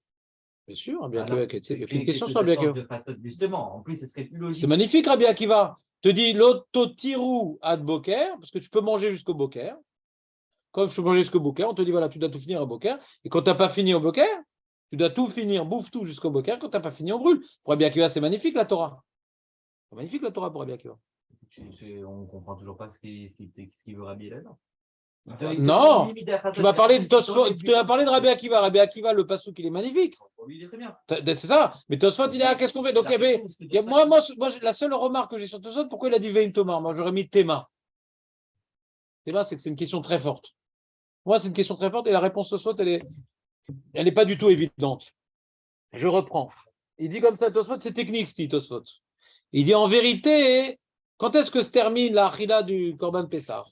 Bien sûr, Rabbi Akiva, il y a une question Qu'est-ce sur que Rabbi ça change Akiva. de Fatot, justement, en plus, ce serait plus logique. C'est magnifique, Rabbi Akiva. Te dit l'autotirou ad boker, parce que tu peux manger jusqu'au boker. Comme je peux manger jusqu'au boker, on te dit voilà, tu dois tout finir au boker. Et quand tu n'as pas fini au boker, tu dois tout finir, bouffe tout jusqu'au boker. Quand tu n'as pas fini, on brûle. Pour Rabbi Akiva, c'est magnifique la Torah. C'est magnifique la Torah pour Rabbi Akiva. On ne comprend toujours pas ce qu'il veut Rabbi Elazar. Non, tu m'as parlé de Tosfot, tu as parlé de Rabbi Akiva. Rabbi Akiva, le passouk, il est magnifique. Il est très bien. C'est ça. Mais Tosfot, il dit, qu'est-ce qu'on fait? Donc, moi, la seule remarque que j'ai sur Tosfot, pourquoi il a dit Vein Thomas? Moi, j'aurais mis Théma. Et là, c'est que c'est une question très forte. Moi, c'est une question très forte et la réponse Tosfot, elle est pas du tout évidente. Je reprends. Il dit comme ça, Tosfot, c'est technique, dit Tosfot. Il dit en vérité, quand est-ce que se termine la achila du Korban Pessah?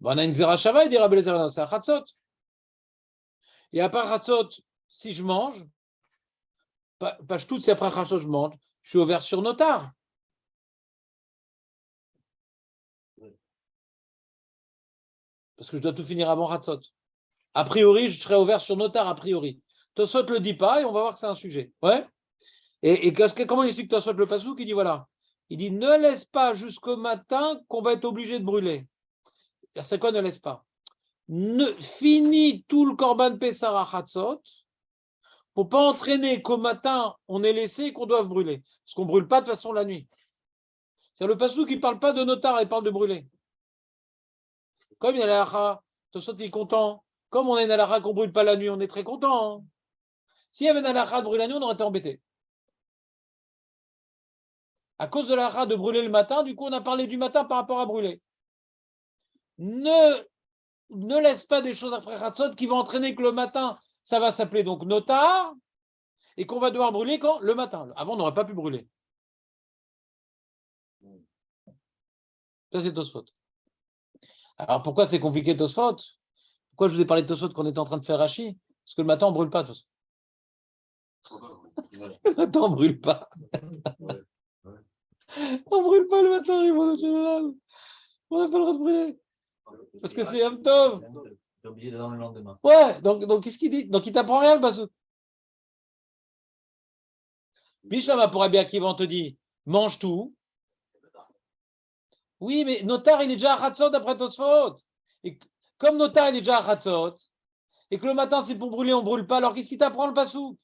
On a une Zerachava, il dit Rabbi Elazar, c'est à Chatzot. Et après Chatzot, si je mange, page toute, si après Chatzot je mange, je suis ouvert sur Notar. Parce que je dois tout finir avant Chatzot. A priori, je serai ouvert sur Notar, a priori. Tosfot ne le dit pas et on va voir que c'est un sujet. Ouais. Et comment il explique Tosfot le Passouk? Il dit voilà. Il dit ne laisse pas jusqu'au matin qu'on va être obligé de brûler. C'est quoi ne laisse pas? Finis tout le Korban Pessah à Chatzot pour pas entraîner qu'au matin on est laissé et qu'on doive brûler. Parce qu'on ne brûle pas de toute façon la nuit. C'est le Passouk qui ne parle pas de Notar, il parle de brûler. Comme il y a l'alacha, Tosfot est content. Comme on a une halakha qu'on ne brûle pas la nuit, on est très content. Hein. S'il y avait une halakha de brûler la nuit, on aurait été embêté. À cause de l'halakha de brûler le matin, du coup, on a parlé du matin par rapport à brûler. Ne laisse pas des choses après Chatzot qui vont entraîner que le matin, ça va s'appeler donc Notar. et qu'on va devoir brûler quand? Le matin. Avant, on n'aurait pas pu brûler. Ça, c'est Tosfot. Alors, pourquoi c'est compliqué, Tosfot? Pourquoi je vous ai parlé de Tosfot quand on était en train de faire Rashi? Parce que le matin, on ne brûle pas, de toute façon. Le matin, on ne brûle pas. On ne brûle pas le matin, Ribono Shel Olam. On n'a pas le droit de brûler. Parce que c'est Yom Tov. T'es obligé dans le lendemain. Ouais, donc qu'est-ce qu'il dit? Donc il t'apprend rien, le Basouk. Bishlama pour Rabbi Akiva, on te dit, mange tout. Oui, mais Notar, il est déjà à Hatzot d'après Tosfot. Et comme Notar, il est déjà à Hatzot, et que le matin, c'est pour brûler, on ne brûle pas, alors qu'est-ce qui t'apprend le Basouk?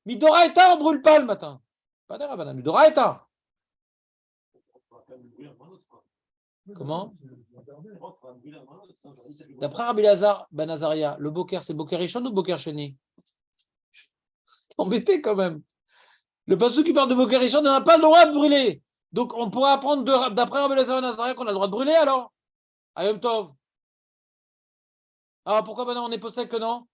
Midoraita, on ne brûle pas le matin. Pas de Rabbanan, Midoraita. Comment? D'après Rabbi Lazar Ben Azaria, le Boker, c'est le Boker Rishon ou le Boker Sheni? T'es embêté quand même. Le Basouk qui parle de Boker Rishon n'a pas le droit de brûler. Donc on pourrait apprendre d'après Rabbi Lazar Ben Azaria qu'on a le droit de brûler alors? Ayom Tov. Alors pourquoi maintenant on est possède que non?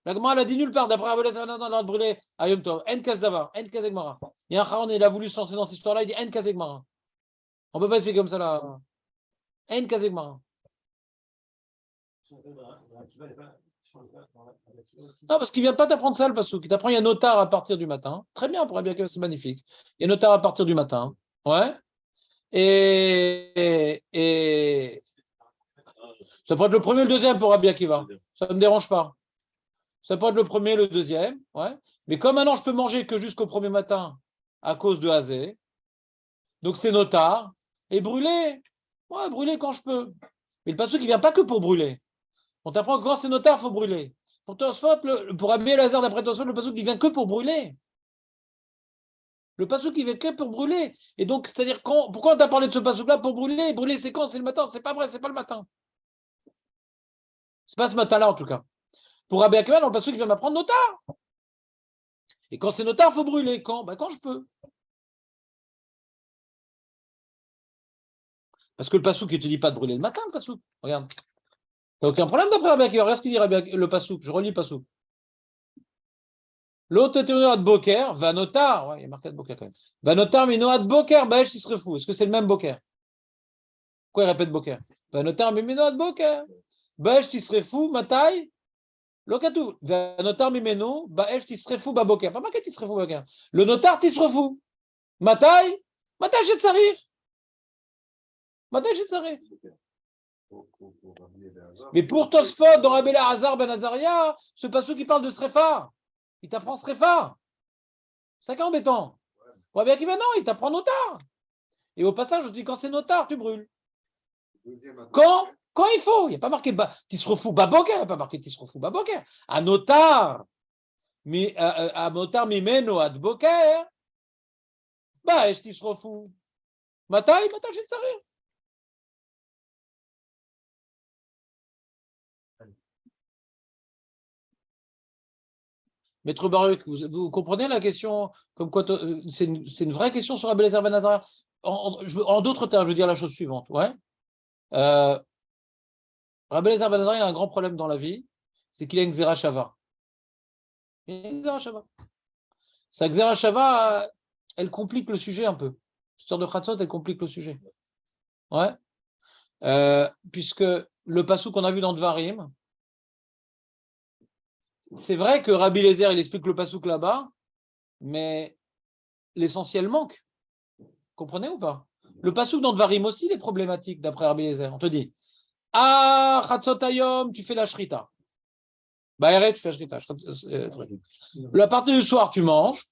La Gemara elle a dit nulle part d'après Rabbi Lazar Ben Azaria on a le droit de brûler. Ayom Tov. En Kazdava. En Kazegmara. Il y a un Charon, il a voulu se lancer dans cette histoire-là, il dit En Kazegmara. On ne peut pas expliquer comme ça là. En Kazegmara. Non, parce qu'il ne vient pas t'apprendre ça, le Passouk. Il t'apprend, il y a Notar à partir du matin. Très bien, pour Rabbi Akiva, c'est magnifique. Il y a Notar à partir du matin. Ouais. Et ça peut être le premier ou le deuxième pour Rabbi Akiva. Ça ne me dérange pas. Ça peut être le premier, le deuxième. Ouais. Mais comme maintenant, je peux manger que jusqu'au premier matin à cause de Hazé, donc c'est Notar. Et brûler. Ouais, brûler quand je peux. Mais le Passouk, il ne vient pas que pour brûler. On t'apprend que quand c'est Notar, il faut brûler. Pour Tosfot, pour Rabbi Elazar d'après Tosfot, le Passouk, il vient que pour brûler. Le Passouk, il vient que pour brûler. Et donc, c'est-à-dire, pourquoi on t'a parlé de ce Passouk-là pour brûler? Brûler, c'est quand? C'est le matin. C'est pas vrai, c'est pas le matin. C'est pas ce matin-là, en tout cas. Pour Rabbi Akiva, dans le Passouk, il vient m'apprendre Notar. Et quand c'est Notar, il faut brûler. Quand? Ben, quand je peux. Parce que le Passouk, il ne te dit pas de brûler le matin, le Passouk. Regarde. Il n'y a aucun problème d'après Rabbi Akiva. Regarde ce qu'il dit le Passouk. Je relis le Passouk. L'autre théorie de Boker, va Notar. Ouais, il y a marqué de Boker quand même. Va Notar, mais Noat Boker, Baesh, il serait fou. Est-ce que c'est le même Boker? Pourquoi il répète Boker? Va Notar, mais Noat Boker. Baesh, il serait fou, Matai. Lokatou. Va Notar, mais Meno, Baesh, il serait fou, Boker. Pas marqué, il serait fou, Boker. Le Notar, il serait fou. Matai, Matai, j'ai de sarir. Matai, j'ai de sarir. Mais pour Tosfot, dans Rabbi Elazar Ben Azaria, ce passage qui parle de Srefa, il t'apprend Srefa. C'est ça qui est embêtant. On va bien qu'il va, non, il t'apprend Notar. Et au passage, je te dis, quand c'est Notar, tu brûles. Quand il faut. Il n'y a pas marqué Tisrefou Baboker, il n'y a pas marqué Tisrefou Baboker. À Notar, à Notar Mimeno Ad Boker, bah, je Tisrefou. Matai, j'ai de sarir. Maître Baruch, vous comprenez la question comme quoi c'est une vraie question sur Rabbi Elazar Ben Azaria. En d'autres termes, je veux dire la chose suivante. Ouais. Rabbi Elazar Ben Azaria a un grand problème dans la vie, c'est qu'il a une Xera Shava. Il a une Xera Shava. Sa Xera Shava, elle complique le sujet un peu. L'histoire de Khatzot, elle complique le sujet. Ouais. Puisque le passou qu'on a vu dans Dvarim, c'est vrai que Rabbi Eliezer, il explique le passouk là-bas, mais l'essentiel manque. Comprenez ou pas? Le passouk dans Dvarim aussi, il est problématique d'après Rabbi Eliezer. On te dit, ah, Chatzotayom, tu fais la shrita. Bah, tu fais la shrita. La partie du soir, tu manges,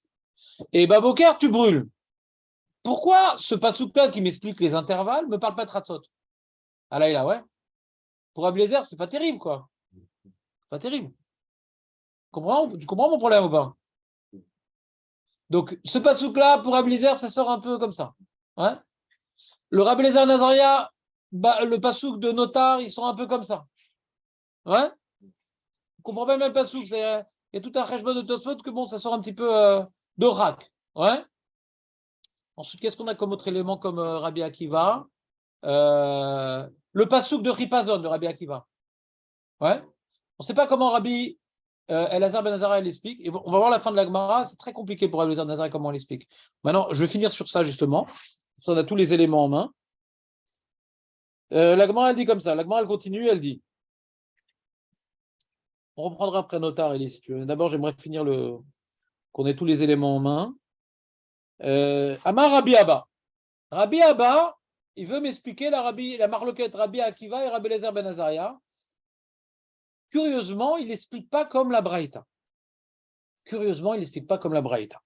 et Baboker, tu brûles. Pourquoi ce passouk-là qui m'explique les intervalles ne me parle pas de Chatzot? Ah là, ouais. Pour Rabbi Eliezer, c'est pas terrible, quoi. Pas terrible. Tu comprends mon problème ou pas? Donc, ce passouk-là, pour Rabbi Eliezer, ça sort un peu comme ça. Ouais. Le Rabbi Eliezer Nazaria, le passouk de Notar, ils sont un peu comme ça. Ouais. On comprend pas même le passouk. Il y a tout un cheshbon de Tosfot que bon, ça sort un petit peu de rak. Ouais. Ensuite, qu'est-ce qu'on a comme autre élément comme Rabbi Akiva? Le passouk de Ripazon de Rabbi Akiva. Ouais. On ne sait pas comment Rabbi Elazar ben Azariah l'explique. Et on va voir la fin de la Gemara. C'est très compliqué pour Elazar ben Azariah comment on l'explique. Maintenant, je vais finir sur ça justement. On a tous les éléments en main. La Gemara, elle dit comme ça. La Gemara, elle continue, elle dit. On reprendra après Notar, Elie, si tu veux. D'abord, j'aimerais finir qu'on ait tous les éléments en main. Amar Rabbi Abba. Rabbi Abba, il veut m'expliquer la marloquette Rabbi Akiva et Rabbi Elazar ben Azariah. Curieusement, il n'explique pas comme la Braïta. Curieusement, il n'explique pas comme la Braïta.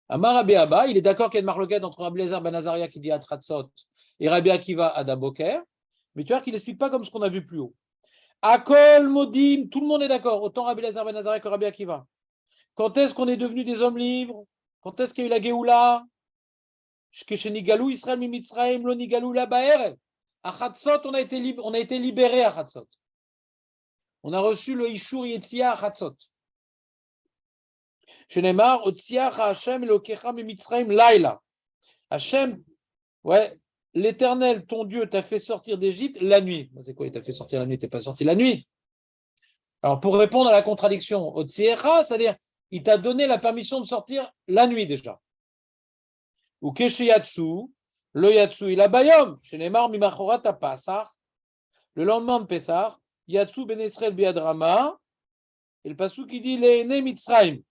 Amar Rabbi Abba, il est d'accord qu'il y a une marloquette entre Rabbi Elazar ben Azariah qui dit Atratzot et Rabbi Akiva à Daboker, mais tu vois qu'il n'explique pas comme ce qu'on a vu plus haut. Akol Modim, tout le monde est d'accord, autant Rabbi Elazar ben Azariah que Rabbi Akiva. Quand est-ce qu'on est devenu des hommes libres? Quand est-ce qu'il y a eu la Géoula? Israël Mimitzraim, lo nigalou la ba'erev. À Chatzot, on a été libéré à Chatzot. On a reçu le Ishur Yetzia à Chatzot. Shenemar, Otziach Hashem Elokecha Mimitzraim Laila. Hashem, ouais, l'Éternel, ton Dieu, t'a fait sortir d'Égypte la nuit. C'est quoi, il t'a fait sortir la nuit? T'es pas sorti la nuit. Alors, pour répondre à la contradiction, Otziach, c'est-à-dire, il t'a donné la permission de sortir la nuit déjà. Ou Keshiyatsu, le Yatsu il a bayom, chez Neymar Mimachorat à Passar, le lendemain de Pessah, Yatsu ben Israël biadrama, et le passou qui dit les né Mitzrayim.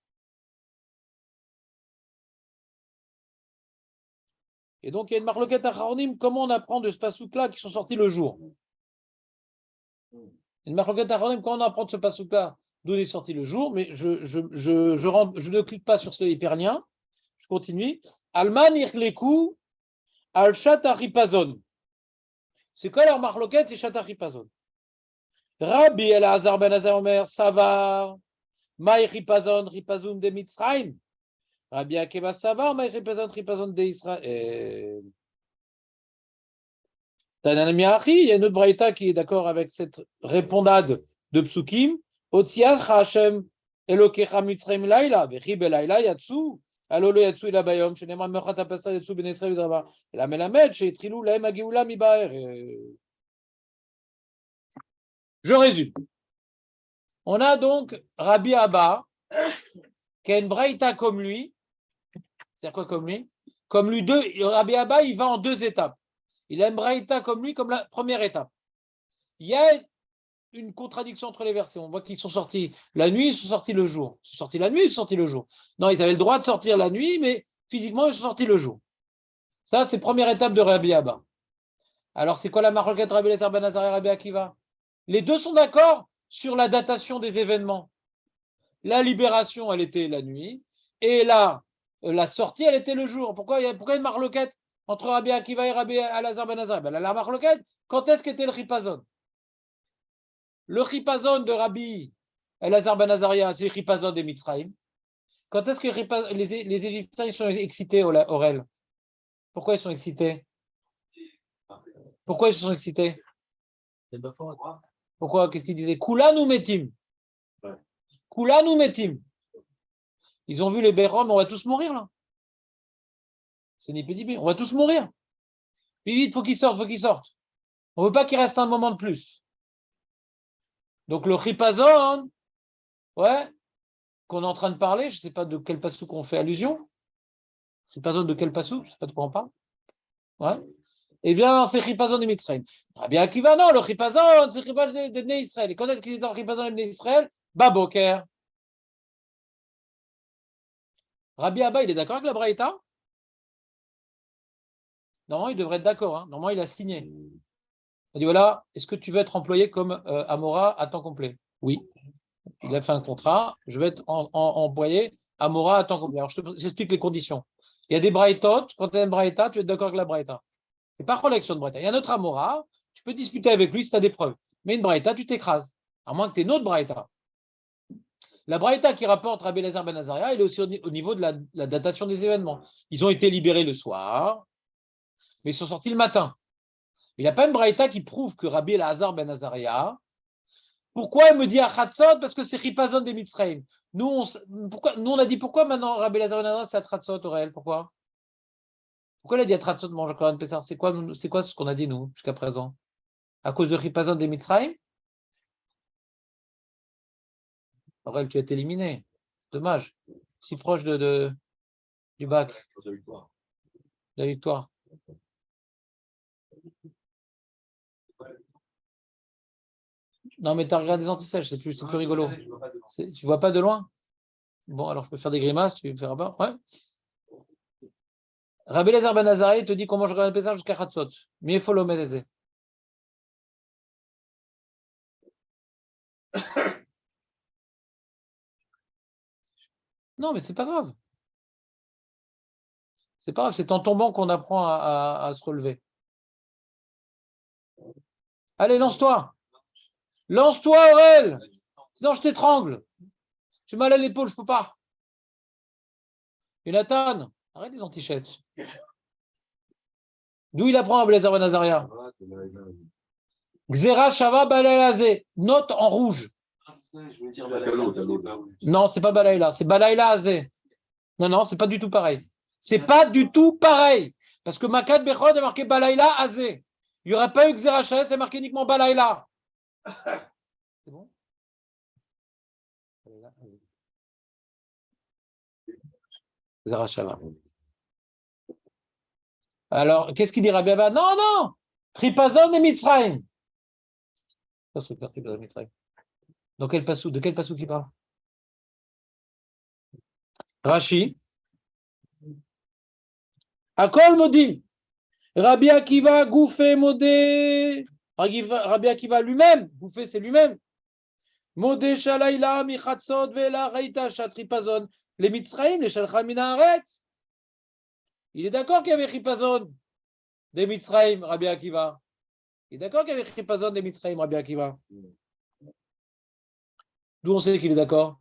Et donc il y a une marloquette à Charonim, comment on apprend de ce passouk-là qui sont sortis le jour? Une marloquette à Charonim, comment on apprend de ce passouk-là d'où il est sorti le jour? Mais je ne clique pas sur ce hyperlien, je continue. Alman irleku al Shataripazon. C'est quoi leur marloquette? C'est Shataripazon. Rabbi Elazar ben Azariah Omer Savar Maï Ripazon Ripazon de Mitzrayim. Rabbi Akiva Savar Maï Ripazon Ripazon de Israël. Tananamiachi, il y a une autre braïta qui est d'accord avec cette répondade de Psukim. Otziach Hashem Elokecha Mitzrayim Laila Vechib Laila Yatsu. Alolo Yatsu ila bayom, Shenemar Mechat Apasa Yatsu ben Israël Vidrava. La Melamed, Sheitrilou Laem Ageoula Mibaer. Je résume. On a donc Rabbi Abba, qui a une braïta comme lui. C'est quoi comme lui? Comme lui, Rabbi Abba, il va en deux étapes. Il a une braïta comme lui, comme la première étape. Il y a une contradiction entre les versets. On voit qu'ils sont sortis la nuit, ils sont sortis le jour. Ils sont sortis la nuit, ils sont sortis le jour. Non, ils avaient le droit de sortir la nuit, mais physiquement, ils sont sortis le jour. Ça, c'est la première étape de Rabbi Abba. Alors, c'est quoi la marloquette Rabbi Elazar ben Azariah et Rabbi Akiva? Les deux sont d'accord sur la datation des événements. La libération, elle était la nuit, et la sortie, elle était le jour. Pourquoi il y a une marloquette entre Rabbi Akiva et Rabbi Elazar ben Azariah? La marloquette, quand est-ce qu'était le Ripazon? Le Ripazon de Rabbi Elazar ben Azariah, c'est le Ripazon des Mitzrayim. Quand est-ce que les Égyptiens ils sont excités, Aurel? Pourquoi ils sont excités? Pourquoi ils sont excités? Pourquoi? Qu'est-ce qu'ils disaient? Kula nous metim. Kula nous metim. Ils ont vu les Bérom, on va tous mourir là. C'est ni pédible, on va tous mourir. Puis vite, faut qu'ils sortent, faut qu'ils sortent. On veut pas qu'il reste un moment de plus. Donc le Ripazon, ouais, qu'on est en train de parler, je ne sais pas de quel passou qu'on fait allusion. Ripazon de quel passou? Je ne sais pas de quoi on parle. Ouais. Eh bien, c'est Ripazon de Mitzrayim. Rabbi Akiva, non, le Ripazon, c'est Ripazon de Bnei Israël. Et quand est-ce qu'ils étaient en Ripazon de Bnei Israël? Baboker. Rabbi Abba, il est d'accord avec la Braïta? Normalement, il devrait être d'accord. Hein. Normalement, il a signé. Il dit voilà, est-ce que tu veux être employé comme Amora à temps complet? Oui. Il a fait un contrat, je vais être employé Amora à temps complet. Alors, j'explique les conditions. Il y a des Braïtot, quand tu as une Braïta, tu es d'accord avec la Braïta. C'est pas collection de Braïta. Il y a un autre Amora, tu peux discuter avec lui si tu as des preuves. Mais une Braïta, tu t'écrases. À moins que tu aies une autre Braïta. La Braïta qui rapporte Rabbi Elazar ben Azariah, elle est aussi au niveau de la datation des événements. Ils ont été libérés le soir, mais ils sont sortis le matin. Il n'y a pas une Braïta qui prouve que Rabbi Elazar ben Azariah. Pourquoi il me dit à Chatzot? Parce que c'est Ripazon des Mitzrayim. Nous, on a dit pourquoi maintenant Rabbi Elazar ben Azariah c'est à Chatzot, Aurel? Pourquoi il a dit à Chatzot mange Korban Pessah? C'est quoi ce qu'on a dit nous jusqu'à présent? À cause de Ripazon des Mitzrayim? Aurel, tu as été éliminé. Dommage. Si proche du bac, de la victoire. Non, mais tu as regardé les antisèches, c'est plus rigolo. Tu vois pas de loin? Bon, alors je peux faire des grimaces, tu me feras pas? Ouais. Rabbi Eliezer ben Azariah te dit comment je regarde le Pessah jusqu'à Chatzot. Mais il faut le mettre. Non, mais c'est pas grave. C'est pas grave, c'est en tombant qu'on apprend à se relever. Allez, lance-toi. Lance-toi, Aurel. Sinon, je t'étrangle. J'ai mal à l'épaule, je peux pas. Jonathan, arrête les antichettes. D'où il apprend à Blazer Ben Azariah? Xera Shava Balayla. Note en rouge. Non, c'est pas Balayla, c'est Balayla Azé. Non, c'est pas du tout pareil. C'est pas du tout pareil. Parce que Makat Bechod est marqué Balayla Azé. Il n'y aurait pas eu Xera Shava, c'est marqué uniquement Balayla. C'est bon? Xera Shava. Alors, qu'est-ce qu'il dit Rabbi Abba? Non! Tripazon et Mitzrayim. De quel passou il parle? Rashi. Akol Modim. Rabbi Akiva Goufé Modé. Rabbi Akiva lui-même, Goufé c'est lui-même. Modé Shalaïla Michatzot Vela Reita Shatripazon. Les Mitzrayim, les Shalchamina Aretz. Il est d'accord qu'il y avait Tripazon des Mitzrayim, Rabbi Akiva. Il est d'accord qu'il y avait Tripazon des Mitzrayim, Rabbi Akiva. D'où on sait qu'il est d'accord?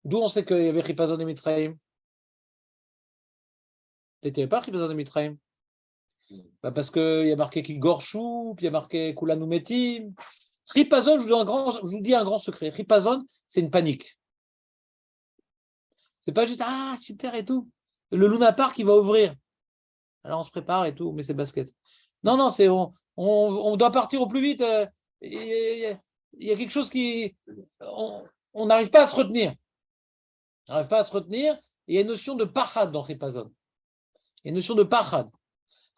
D'où on sait qu'il y avait Tripazon des Mitzrayim? Tu n'étais pas Tripazon des Mitzrayim? Bah parce qu'il y a marqué Gorchou, puis il y a marqué Kulanu Metim. Tripazon, je vous dis un grand secret. Tripazon, c'est une panique. C'est pas juste ah super et tout. Le Luna Park il va ouvrir. Alors on se prépare et tout, mais c'est basket. Non, c'est on doit partir au plus vite. Il y a quelque chose qui on n'arrive pas à se retenir. On n'arrive pas à se retenir. Il y a une notion de pachad dans Tripazon. Il y a une notion de pachad.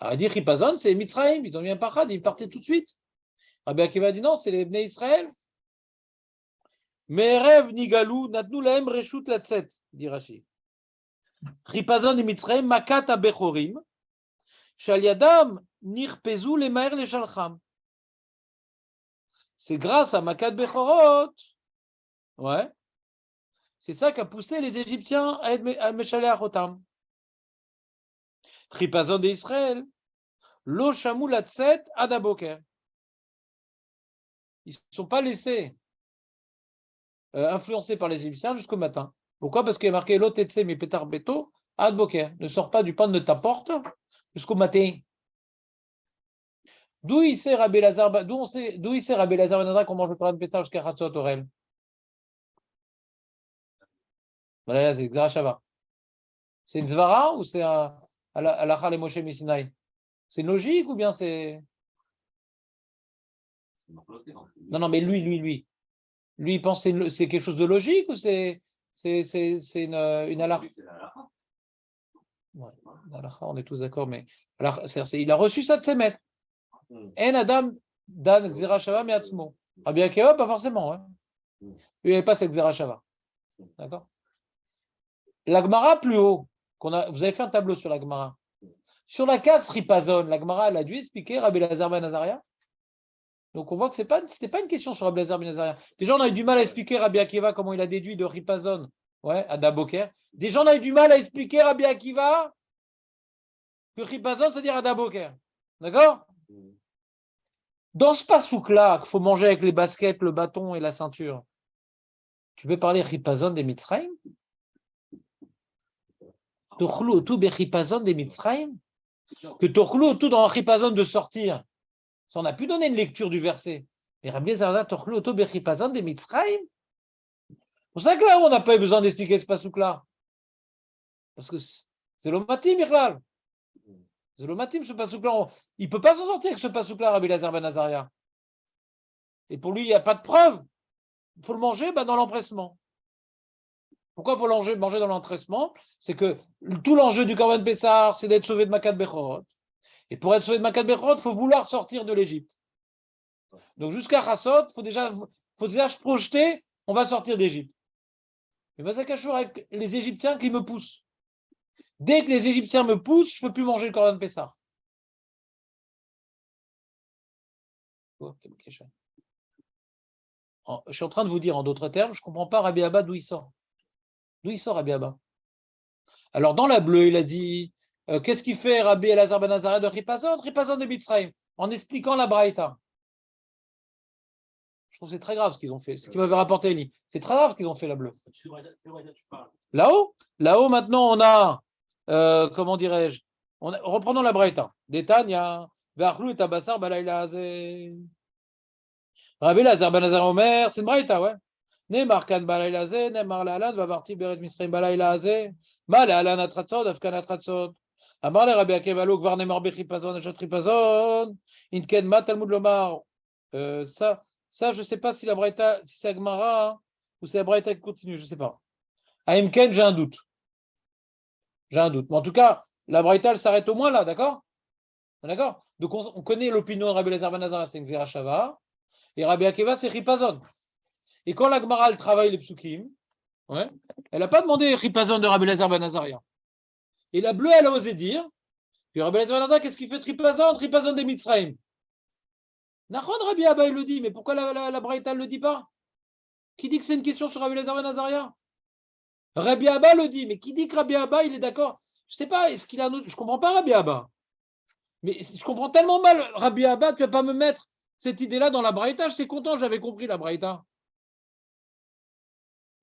Alors, il dit Tripazon, c'est Mitzrayim, ils ont mis un pachad, ils partaient tout de suite. Rabbi Akiva dit non, c'est les Bnei Israël. Me'erev nigalou, natnu lahem reshut latzet, dit Rashi. Tripazon et Mitzrayim, makat abechorim, shal yadam nirpezu lemaer leshalcham. C'est grâce à Makat Bechorot, ouais, c'est ça qui a poussé les Égyptiens à Meshaleh Otam. Tripazon d'Israël, Lo Shamu Latzet Adaboker. Ils ne sont pas laissés influencés par les Égyptiens jusqu'au matin. Pourquoi? Parce qu'il y a marqué Lo Tetse mi Petar Beto Adboker. Ne sors pas du pain de ta porte jusqu'au matin. D'où il sait Rabbi Elazar Ben Azariah qu'on mange le pain de Petar jusqu'à Chatzot Orel? Voilà, c'est Xera Shava. C'est une Zvara ou c'est un Alachal et Moshe Misinaï? C'est une logique ou bien c'est. Non, mais lui. Lui, il pense que c'est quelque chose de logique ou c'est une Alach. Ouais, on est tous d'accord, mais alors, il a reçu ça de ses maîtres. En Adam Dan Xera Shava Meatzmo. Rabbi Akiva, pas forcément. Hein. Lui, il n'avait pas cette Xera Shava. D'accord? La Gemara plus haut, vous avez fait un tableau sur la Gemara. Sur la case Tripazon, la Gemara elle a dû expliquer Rabbi Elazar Ben Azariah. Donc on voit que c'était pas une question sur Rabbi Elazar Ben Azariah. Déjà on a eu du mal à expliquer Rabbi Akiva comment il a déduit de Tripazon, ouais, à Daboker. Déjà on a eu du mal à expliquer Rabbi Akiva que Tripazon c'est dire à Daboker. D'accord? Dans ce pasouk-là, qu'il faut manger avec les baskets, le bâton et la ceinture, tu peux parler Tripazon des Mitzrayim? Tochlu tout bechipazon des Mitzrayim? Que Tochlu tout dans Chipazon de sortir. Ça, on a pu donner une lecture du verset. Mais Rabbi Elazar Tochlu tout bechipazon des Mitzrayim? C'est pour ça que là, on n'a pas eu besoin d'expliquer ce pasouk-là. Parce que c'est l'omatim, Mirlal. C'est l'omatim, ce pasouk-là. Il ne peut pas s'en sortir avec ce pasouk-là, Rabbi Elazar Ben Azariah. Et pour lui, il n'y a pas de preuve faut le manger dans l'empressement. Pourquoi il faut manger dans l'empressement? C'est que tout l'enjeu du Korban Pessah, c'est d'être sauvé de Makat Bechorot. Et pour être sauvé de Makat Bechorot, il faut vouloir sortir de l'Égypte. Donc jusqu'à Chassot, il faut déjà se projeter, on va sortir d'Égypte. Et Vazakachour avec les Égyptiens qui me poussent. Dès que les Égyptiens me poussent, je ne peux plus manger le Korban Pessah. Je suis en train de vous dire en d'autres termes, je ne comprends pas Rabbi Abba d'où il sort. D'où il sort Rabbi Abba? Alors dans la bleue, il a dit qu'est-ce qu'il fait Rabbi Elazar ben Azariah de Ripazon de Mitzrayim, en expliquant la Braïta. Je trouve que c'est très grave ce qu'ils ont fait. C'est ce qui m'avait rapporté Eli. C'est très grave ce qu'ils ont fait la bleue. Là-haut, maintenant, on a, comment dirais-je, reprenons la Braïta. Détania, Ve'achlou et Abassar balayla azeh. Rabbi Elazar ben Azariah Omer, c'est une Braïta, ouais. Ne'mar kan balayla azeh, ne'mar la'alan, vavarti beret Mitzrayim balayla azeh. Ma la'alan atratzot, afkan atratzot. Amar le Rabbi Akiva lo gvar ne'mar bechipazon, achat ripazon. Inken ma talmud lomar. Ça, je ne sais pas si la Braïta, si c'est Agmara ou si la Braïta continue, je ne sais pas. À Imken, j'ai un doute. J'ai un doute. Mais en tout cas, la Braïta, elle s'arrête au moins là, d'accord? D'accord? Donc, on connaît l'opinion de Rabbi Elazar ben Azariah, c'est Gzera Shava, et Rabbi Akiva, c'est Ripazon. Et quand l'Agmara, elle travaille les psukim, ouais, elle n'a pas demandé Ripazon de Rabbi Elazar ben Azariah. Et la bleue, elle a osé dire, que Rabbi Elazar ben Azariah, qu'est-ce qu'il fait de Ripazon? Ripazon des Mitzrayim. Nachon, Rabbi Abba, il le dit, mais pourquoi la Braïta ne le dit pas? Qui dit que c'est une question sur Rabbi Elazar ben Azariah? Rabbi Abba le dit, mais qui dit que Rabbi Abba, il est d'accord? Je ne sais pas, est-ce qu'il a un autre... Je ne comprends pas Rabbi Abba. Mais je comprends tellement mal Rabbi Abba, tu ne vas pas me mettre cette idée-là dans la Braïta. J'étais content, j'avais compris la Braïta.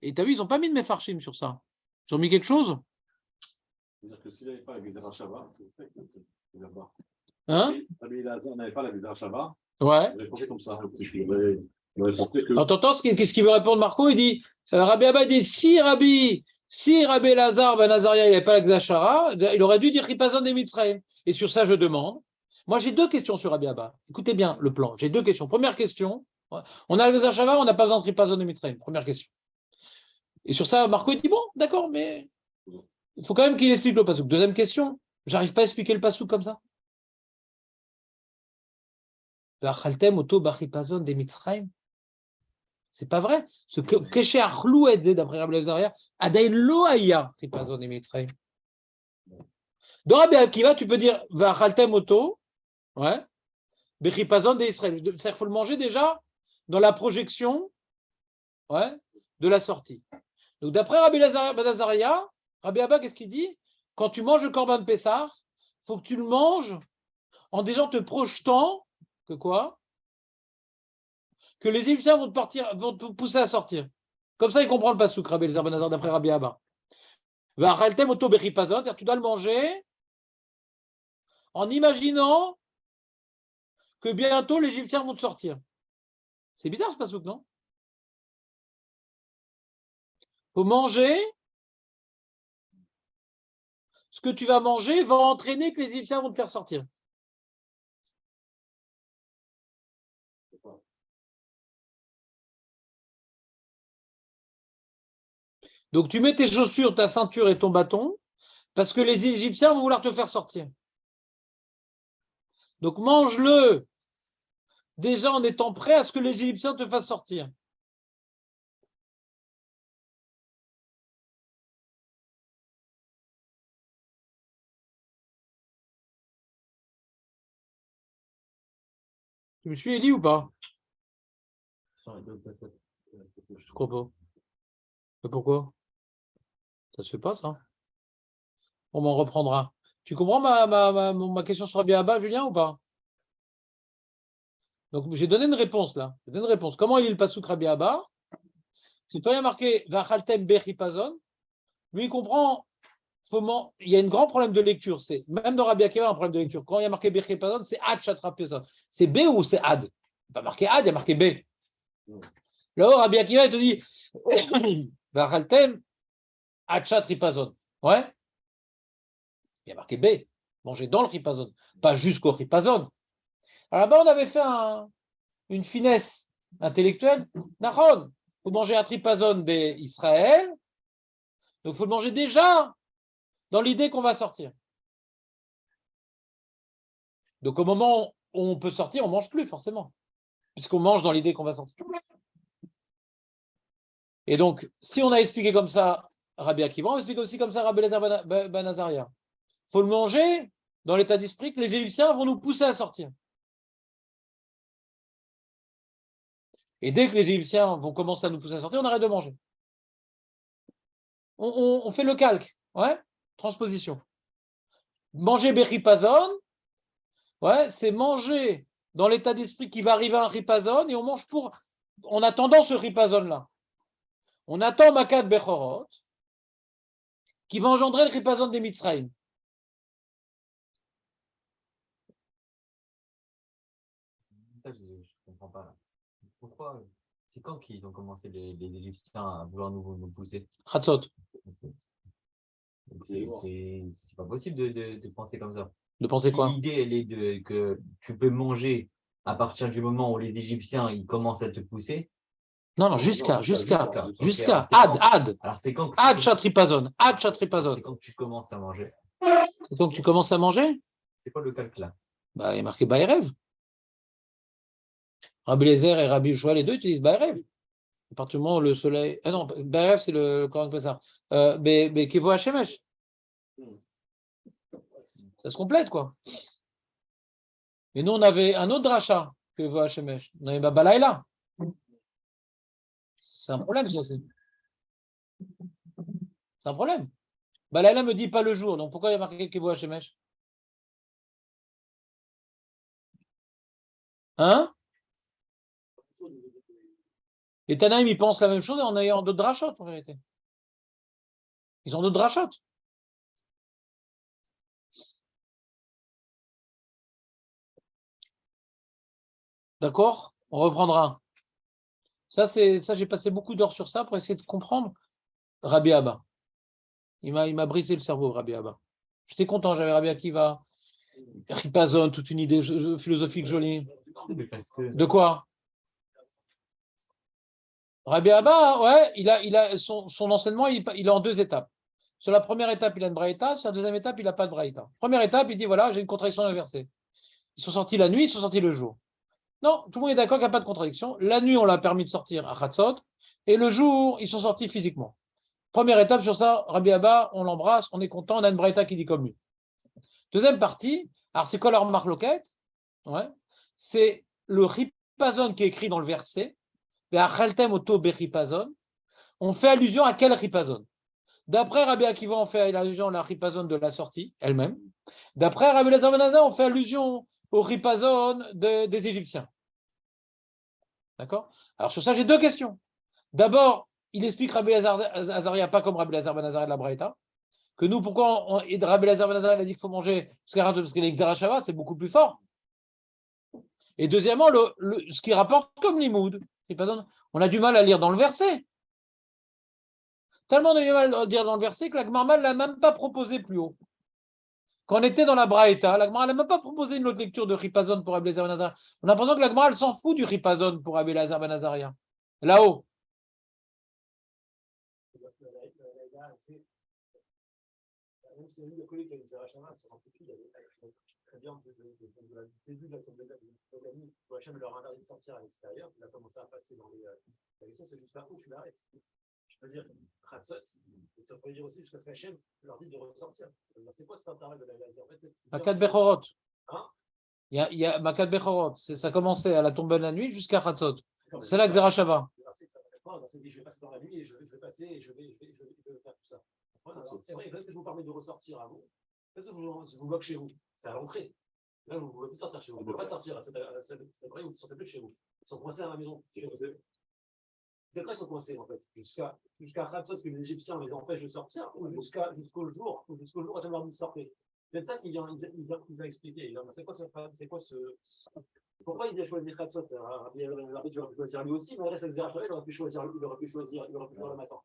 Et tu as vu, ils n'ont pas mis de Mefarshim sur ça. Ils ont mis quelque chose? C'est-à-dire que s'il n'avait pas la Gzera Shava, Hein? Rabbi Elazar n'avait pas la Gzera Shava, Ouais. il aurait pensé comme ça. Il aurait pensé que. Alors, t'entends qu'est-ce qu'il veut répondre, Marco? Il dit, Rabbi Abba dit, si Rabbi Elazar ben Azariah, il n'avait pas la Gzachara, il aurait dû dire Ripazon des Mitzrayim. Et sur ça, je demande. Moi, j'ai deux questions sur Rabbi Abba. Écoutez bien le plan. J'ai deux questions. Première question, on a la Gzachara, on n'a pas besoin de Ripazon des Mitzrayim. Première question. Et sur ça, Marco il dit, bon, d'accord, mais il faut quand même qu'il explique le pasouk. Deuxième question, j'arrive pas à expliquer le pasouk comme ça. C'est pas vrai. Ce que Keshe Achlou et d'après Rabbi Elazar, Adaï lo aya Ripazon des Mitzrayim. Dans Rabbi Akiva, tu peux dire Vachaltem oto, ouais, Bechipazon des Israël. C'est-à-dire qu'il faut le manger déjà dans la projection, ouais, de la sortie. Donc d'après Rabbi Elazar, Rabbi Abba, qu'est-ce qu'il dit? Quand tu manges le Korban Pessah, il faut que tu le manges en déjà te projetant que quoi? Que les Égyptiens vont te pousser à sortir. Comme ça, il comprend le pasouk, Rabbi Elazar d'après Rabbi Abba. Vachaltem oto bechipazon, c'est-à-dire que tu dois le manger en imaginant que bientôt les Égyptiens vont te sortir. C'est bizarre ce pasouk, non? Il faut manger. Ce que tu vas manger va entraîner que les Égyptiens vont te faire sortir. Donc tu mets tes chaussures, ta ceinture et ton bâton parce que les Égyptiens vont vouloir te faire sortir. Donc mange-le déjà en étant prêt à ce que les Égyptiens te fassent sortir. Tu me suis, Élie, ou pas? Je crois pas. Mais pourquoi? Ça se fait pas, ça. On m'en reprendra. Tu comprends ma question sur Rabbi Abba, Julien, ou pas? Donc, j'ai donné une réponse, là. J'ai donné une réponse. Comment il est le pasouk Rabbi Abba? C'est toi, il y a marqué Vachaltem bechipazon. Lui, il comprend. Il y a un grand problème de lecture. C'est même dans Rabbi Akiva, un problème de lecture. Quand il y a marqué bechipazon, c'est ad chatrapezon. C'est B ou c'est ad? Il n'y a pas marqué ad, il y a marqué B. Là-haut, Rabbi Akiva, il te dit Vachaltem ad chatripazon. Ouais? Il y a marqué B. Manger dans le ripazon, pas jusqu'au ripazon. Alors là-bas, on avait fait une finesse intellectuelle. Nahon, faut manger un tripazon d'Israël. Donc, il faut le manger déjà dans l'idée qu'on va sortir. Donc, au moment où on peut sortir, on ne mange plus, forcément. Puisqu'on mange dans l'idée qu'on va sortir. Et donc, si on a expliqué comme ça Rabbi Akiva, on explique aussi comme ça Rabbi Elazar ben Azaria. Il faut le manger dans l'état d'esprit que les Égyptiens vont nous pousser à sortir. Et dès que les Égyptiens vont commencer à nous pousser à sortir, on arrête de manger. On fait le calque, ouais, transposition. Manger Bechipazon, ouais, c'est manger dans l'état d'esprit qui va arriver un ripazon et on mange en attendant ce ripazon-là. On attend Makat Bechorot qui va engendrer le ripazon des Mitzrayim. Ça, je comprends pas. Là. Pourquoi c'est quand qu'ils ont commencé les Égyptiens à vouloir nous pousser? Chatzot. C'est pas possible de penser comme ça. De penser Si quoi? l'idée, elle est que tu peux manger à partir du moment où les Égyptiens ils commencent à te pousser. Non, jusqu'à. Ad. Alors c'est quand Ad chatripazon. C'est quand tu commences à manger. Et donc tu commences à manger? C'est quoi le calque là? Bah, il est marqué Baerev. Rabbi Eliezer et Rabbi Yoshua, les deux utilisent Baerev. À partir du moment où le soleil. Ah non, Baerev, c'est le Coran Pessah. Mais Kevo Hashemesh. Ça se complète, quoi. Et nous, on avait un autre dracha que Kevo Hashemesh. On avait Babalaïla. C'est un problème, ça aussi. C'est un problème. Balaïla me dit pas le jour, donc pourquoi il y a marqué Kevo Hashemesh? Hein? Les Tanaïm, ils pensent la même chose en ayant d'autres drachot, en vérité. Ils ont d'autres drachot. D'accord? On reprendra. Ça, j'ai passé beaucoup d'heures sur ça pour essayer de comprendre Rabbi Abba. Il m'a brisé le cerveau, Rabbi Abba. J'étais content, j'avais Rabbi Akiva, Ripazon, toute une idée philosophique jolie. De quoi? Rabbi Abba, ouais, il a son enseignement, il est en deux étapes. Sur la première étape, il a une braïta. Sur la deuxième étape, il n'a pas de braïta. Première étape, il dit voilà, j'ai une contradiction inversée. Ils sont sortis la nuit, ils sont sortis le jour. Non, tout le monde est d'accord qu'il n'y a pas de contradiction. La nuit, on l'a permis de sortir à Khatzot, et le jour, ils sont sortis physiquement. Première étape sur ça, Rabbi Abba, on l'embrasse, on est content, on a une braïta qui dit comme lui. Deuxième partie, alors c'est quoi leur marloquette? Ouais, c'est le ripazon qui est écrit dans le verset. On fait allusion à quel ripazon? D'après Rabbi Akiva, on fait allusion à la ripazon de la sortie elle-même. D'après Rabbi Elazar ben Azaria, on fait allusion au ripazon des Égyptiens. D'accord? Alors sur ça, j'ai deux questions. D'abord, il explique Rabbi Azaria pas comme Rabbi Elazar ben Azaria de la Braïta. Que nous, pourquoi Rabbi Elazar ben Azaria a dit qu'il faut manger parce que l'exarachava, c'est beaucoup plus fort. Et deuxièmement, ce qui rapporte comme limoud, on a du mal à lire dans le verset. Tellement on a du mal à lire dans le verset que la Gemara ne l'a même pas proposé plus haut. Quand on était dans la Braïta, la Gemara n'a même pas proposé une autre lecture de Ripazon pour Rabbi Elazar ben Azaria. On a l'impression que la Gemara s'en fout du Ripazon pour Rabbi Elazar ben Azaria. Là-haut. Même si le collègue qui a une Zerachama, c'est un peu plus, il avait très bien du début de la tombée de la nuit, où Hachem leur interdit de sortir à l'extérieur, il a commencé à passer dans les. La question, c'est jusqu'à où tu l'arrêtes. Je peux dire, Khatzot, et tu peux dire aussi jusqu'à ce qu'Hachem leur dit de ressortir. C'est quoi cet intérêt de la laser? Makat Bechorot. Hein? Il y a Makat Bechorot. Ça commençait à la tombée de la nuit jusqu'à Khatzot. C'est là que Zerachava. Je vais passer dans la nuit et je vais passer et je vais faire tout ça. C'est vrai, est-ce que je vous permets de ressortir à vous? Est-ce que je vous bloque chez vous? C'est à l'entrée. Là, vous ne pouvez plus sortir chez vous. Vous ne pouvez pas sortir. C'est vrai, vous ne sortez plus de chez vous. Ils sont coincés à la maison. D'accord, ils sont coincés, en fait. Jusqu'à Khatzot, que les Égyptiens les empêchent de sortir, ou jusqu'au jour où ils leur dit sortir. C'est ça qu'il a expliqué. C'est quoi ce. Pourquoi il a choisi Khatzot? Il aurait pu choisir lui aussi, mais reste il aurait pu choisir le matin.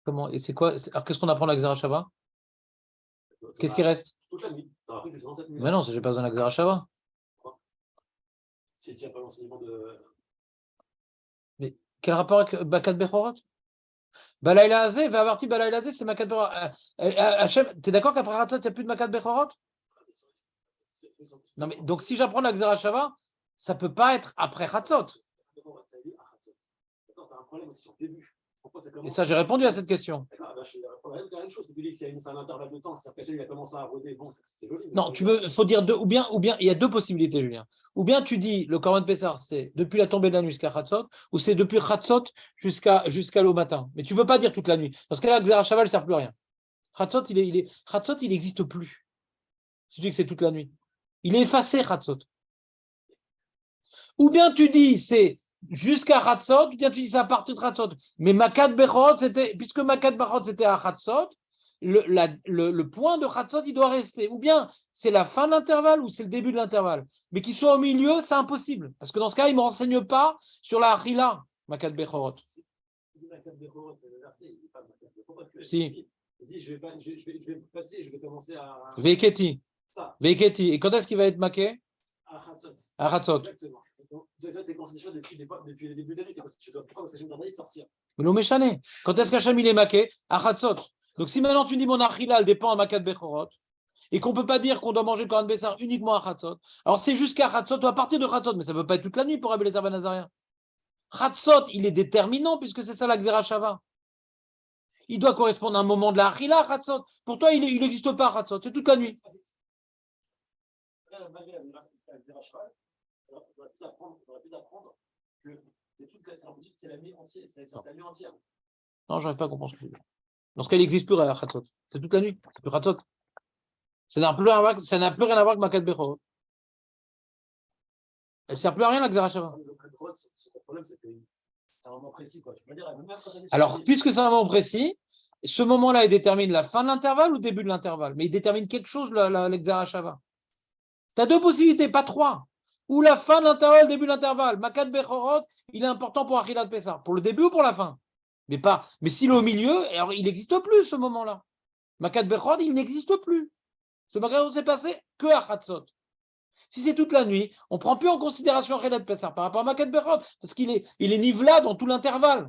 Comment? Et c'est quoi? Alors, qu'est-ce qu'on apprend à la Xerashava? Qu'est-ce qui reste? Toute la nuit. Tu as appris justement cette nuit. Mais non, j'ai pas besoin de la Xerashava. Si tu n'as pas l'enseignement de. Mais Quel rapport avec Makat Bechorot? Balayla Azé, Vavarti Balayla Azé, c'est Makat Bechorot. Hachem, t'es d'accord qu'après Hatzot, il n'y a plus de Makat Bechorot? Non, mais donc si j'apprends la Xera Shava, ça ne peut pas être après Hatzot. Et ça, j'ai répondu à cette question. Non, il faut dire deux, ou bien, il y a deux possibilités, Julien. Ou bien tu dis le Korban Pessah, c'est depuis la tombée de la nuit jusqu'à Hatzot, ou c'est depuis Hatzot jusqu'à le matin. Mais tu ne peux pas dire toute la nuit. Dans ce cas-là, Xera Shava ne sert plus à rien. Hatzot, il n'existe plus. Si tu dis que c'est toute la nuit. Il est effacé, Hatzot. Ou bien tu dis c'est jusqu'à Hatzot, ou bien tu dis c'est à partir de Hatzot. Mais Makat Bechorot, puisque Makat Bechorot c'était à Hatzot, le point de Hatzot, il doit rester. Ou bien c'est la fin de l'intervalle ou c'est le début de l'intervalle. Mais qu'il soit au milieu, c'est impossible. Parce que dans ce cas, il ne me renseigne pas sur la Achila, Makat Bechorot. Si. Il dit, je vais passer, je vais commencer à. Veiketi. Veiketi. Et quand est-ce qu'il va être maqué? À Hatzot. Exactement. Donc, tu as fait tes constitutions depuis le début de l'année, tes constitutions. Pourquoi Hachem t'a dit de sortir? Mais l'eau méchané. Quand est-ce qu'Hachem il est maqué? À Hatzot. Donc si maintenant tu dis mon achila, elle dépend à Makat Bechorot, et qu'on ne peut pas dire qu'on doit manger le Korban Bessar uniquement à Hatzot, alors c'est jusqu'à Hatzot ou à partir de Hatzot, mais ça ne veut pas être toute la nuit pour Rabbi Eliezer ben Azariah. Hatzot, il est déterminant puisque c'est ça la Xera Shava. Il doit correspondre à un moment de la achila à Hatzot. Pour toi, il n'existe pas à Hatzot, c'est toute la nuit. On aurait pu apprendre que c'est la nuit entière, c'est la nuit entière. Non, je n'arrive pas à comprendre ce que tu veux dire. Dans ce cas, il n'existe plus à Hatzot. C'est toute la nuit, c'est plus Hatzot. Ça n'a plus rien à voir avec Makat Bechorot. Elle ne sert plus à rien la Xera Shava. Le problème, c'est que c'est un moment précis. Quoi. Alors, puisque c'est un moment précis, ce moment-là, il détermine la fin de l'intervalle ou le début de l'intervalle. Mais il détermine quelque chose, la Xera Shava. Tu as deux possibilités, pas trois. Ou la fin de l'intervalle, le début de l'intervalle. Makat Bechorot, il est important pour Achilat Pessah. Pour le début ou pour la fin. Mais s'il est au milieu, alors il n'existe plus ce moment-là. Makat Bechorot, il n'existe plus. Ce Makat s'est passé que à Hatzot. Si c'est toute la nuit, on ne prend plus en considération Achilat Pessah par rapport à Makat Bechorot, parce qu'il est nivela dans tout l'intervalle.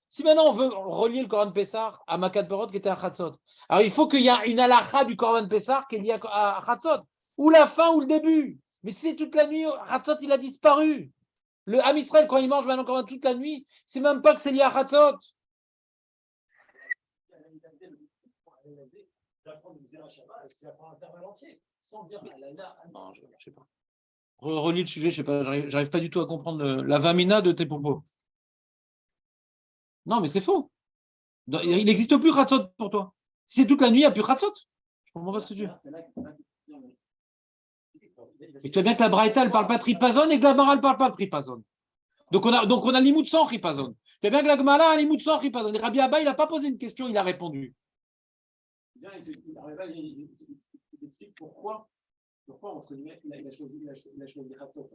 Si maintenant on veut relier le Korban Pessah à Makat Bechorot qui était à Hatzot, alors il faut qu'il y ait une halakha du Korban Pessah qui est liée à Hatzot. Ou la fin ou le début. Mais si c'est toute la nuit, Hatzot, il a disparu. Le Ham Israël, quand il mange maintenant quand même toute la nuit, c'est même pas que c'est lié à Hatzot. Non, je sais pas. Relis le sujet, je sais pas, j'arrive pas du tout à comprendre la vamina de tes propos. Non, mais c'est faux. Il n'existe plus Hatzot pour toi. Si c'est toute la nuit, il n'y a plus Hatzot. Je comprends pas ce que tu veux. Mais tu vois bien que la Braïta, elle ne parle pas de Tripazon et que la Mara ne parle pas de Tripazon. Donc on a l'imout sans Tripazon. Tu vois bien que la Gemara a l'imout sans Tripazon. Et Rabbi Abba, il n'a pas posé une question, il a répondu. Il explique pourquoi entre guillemets, il a choisi Hatzot.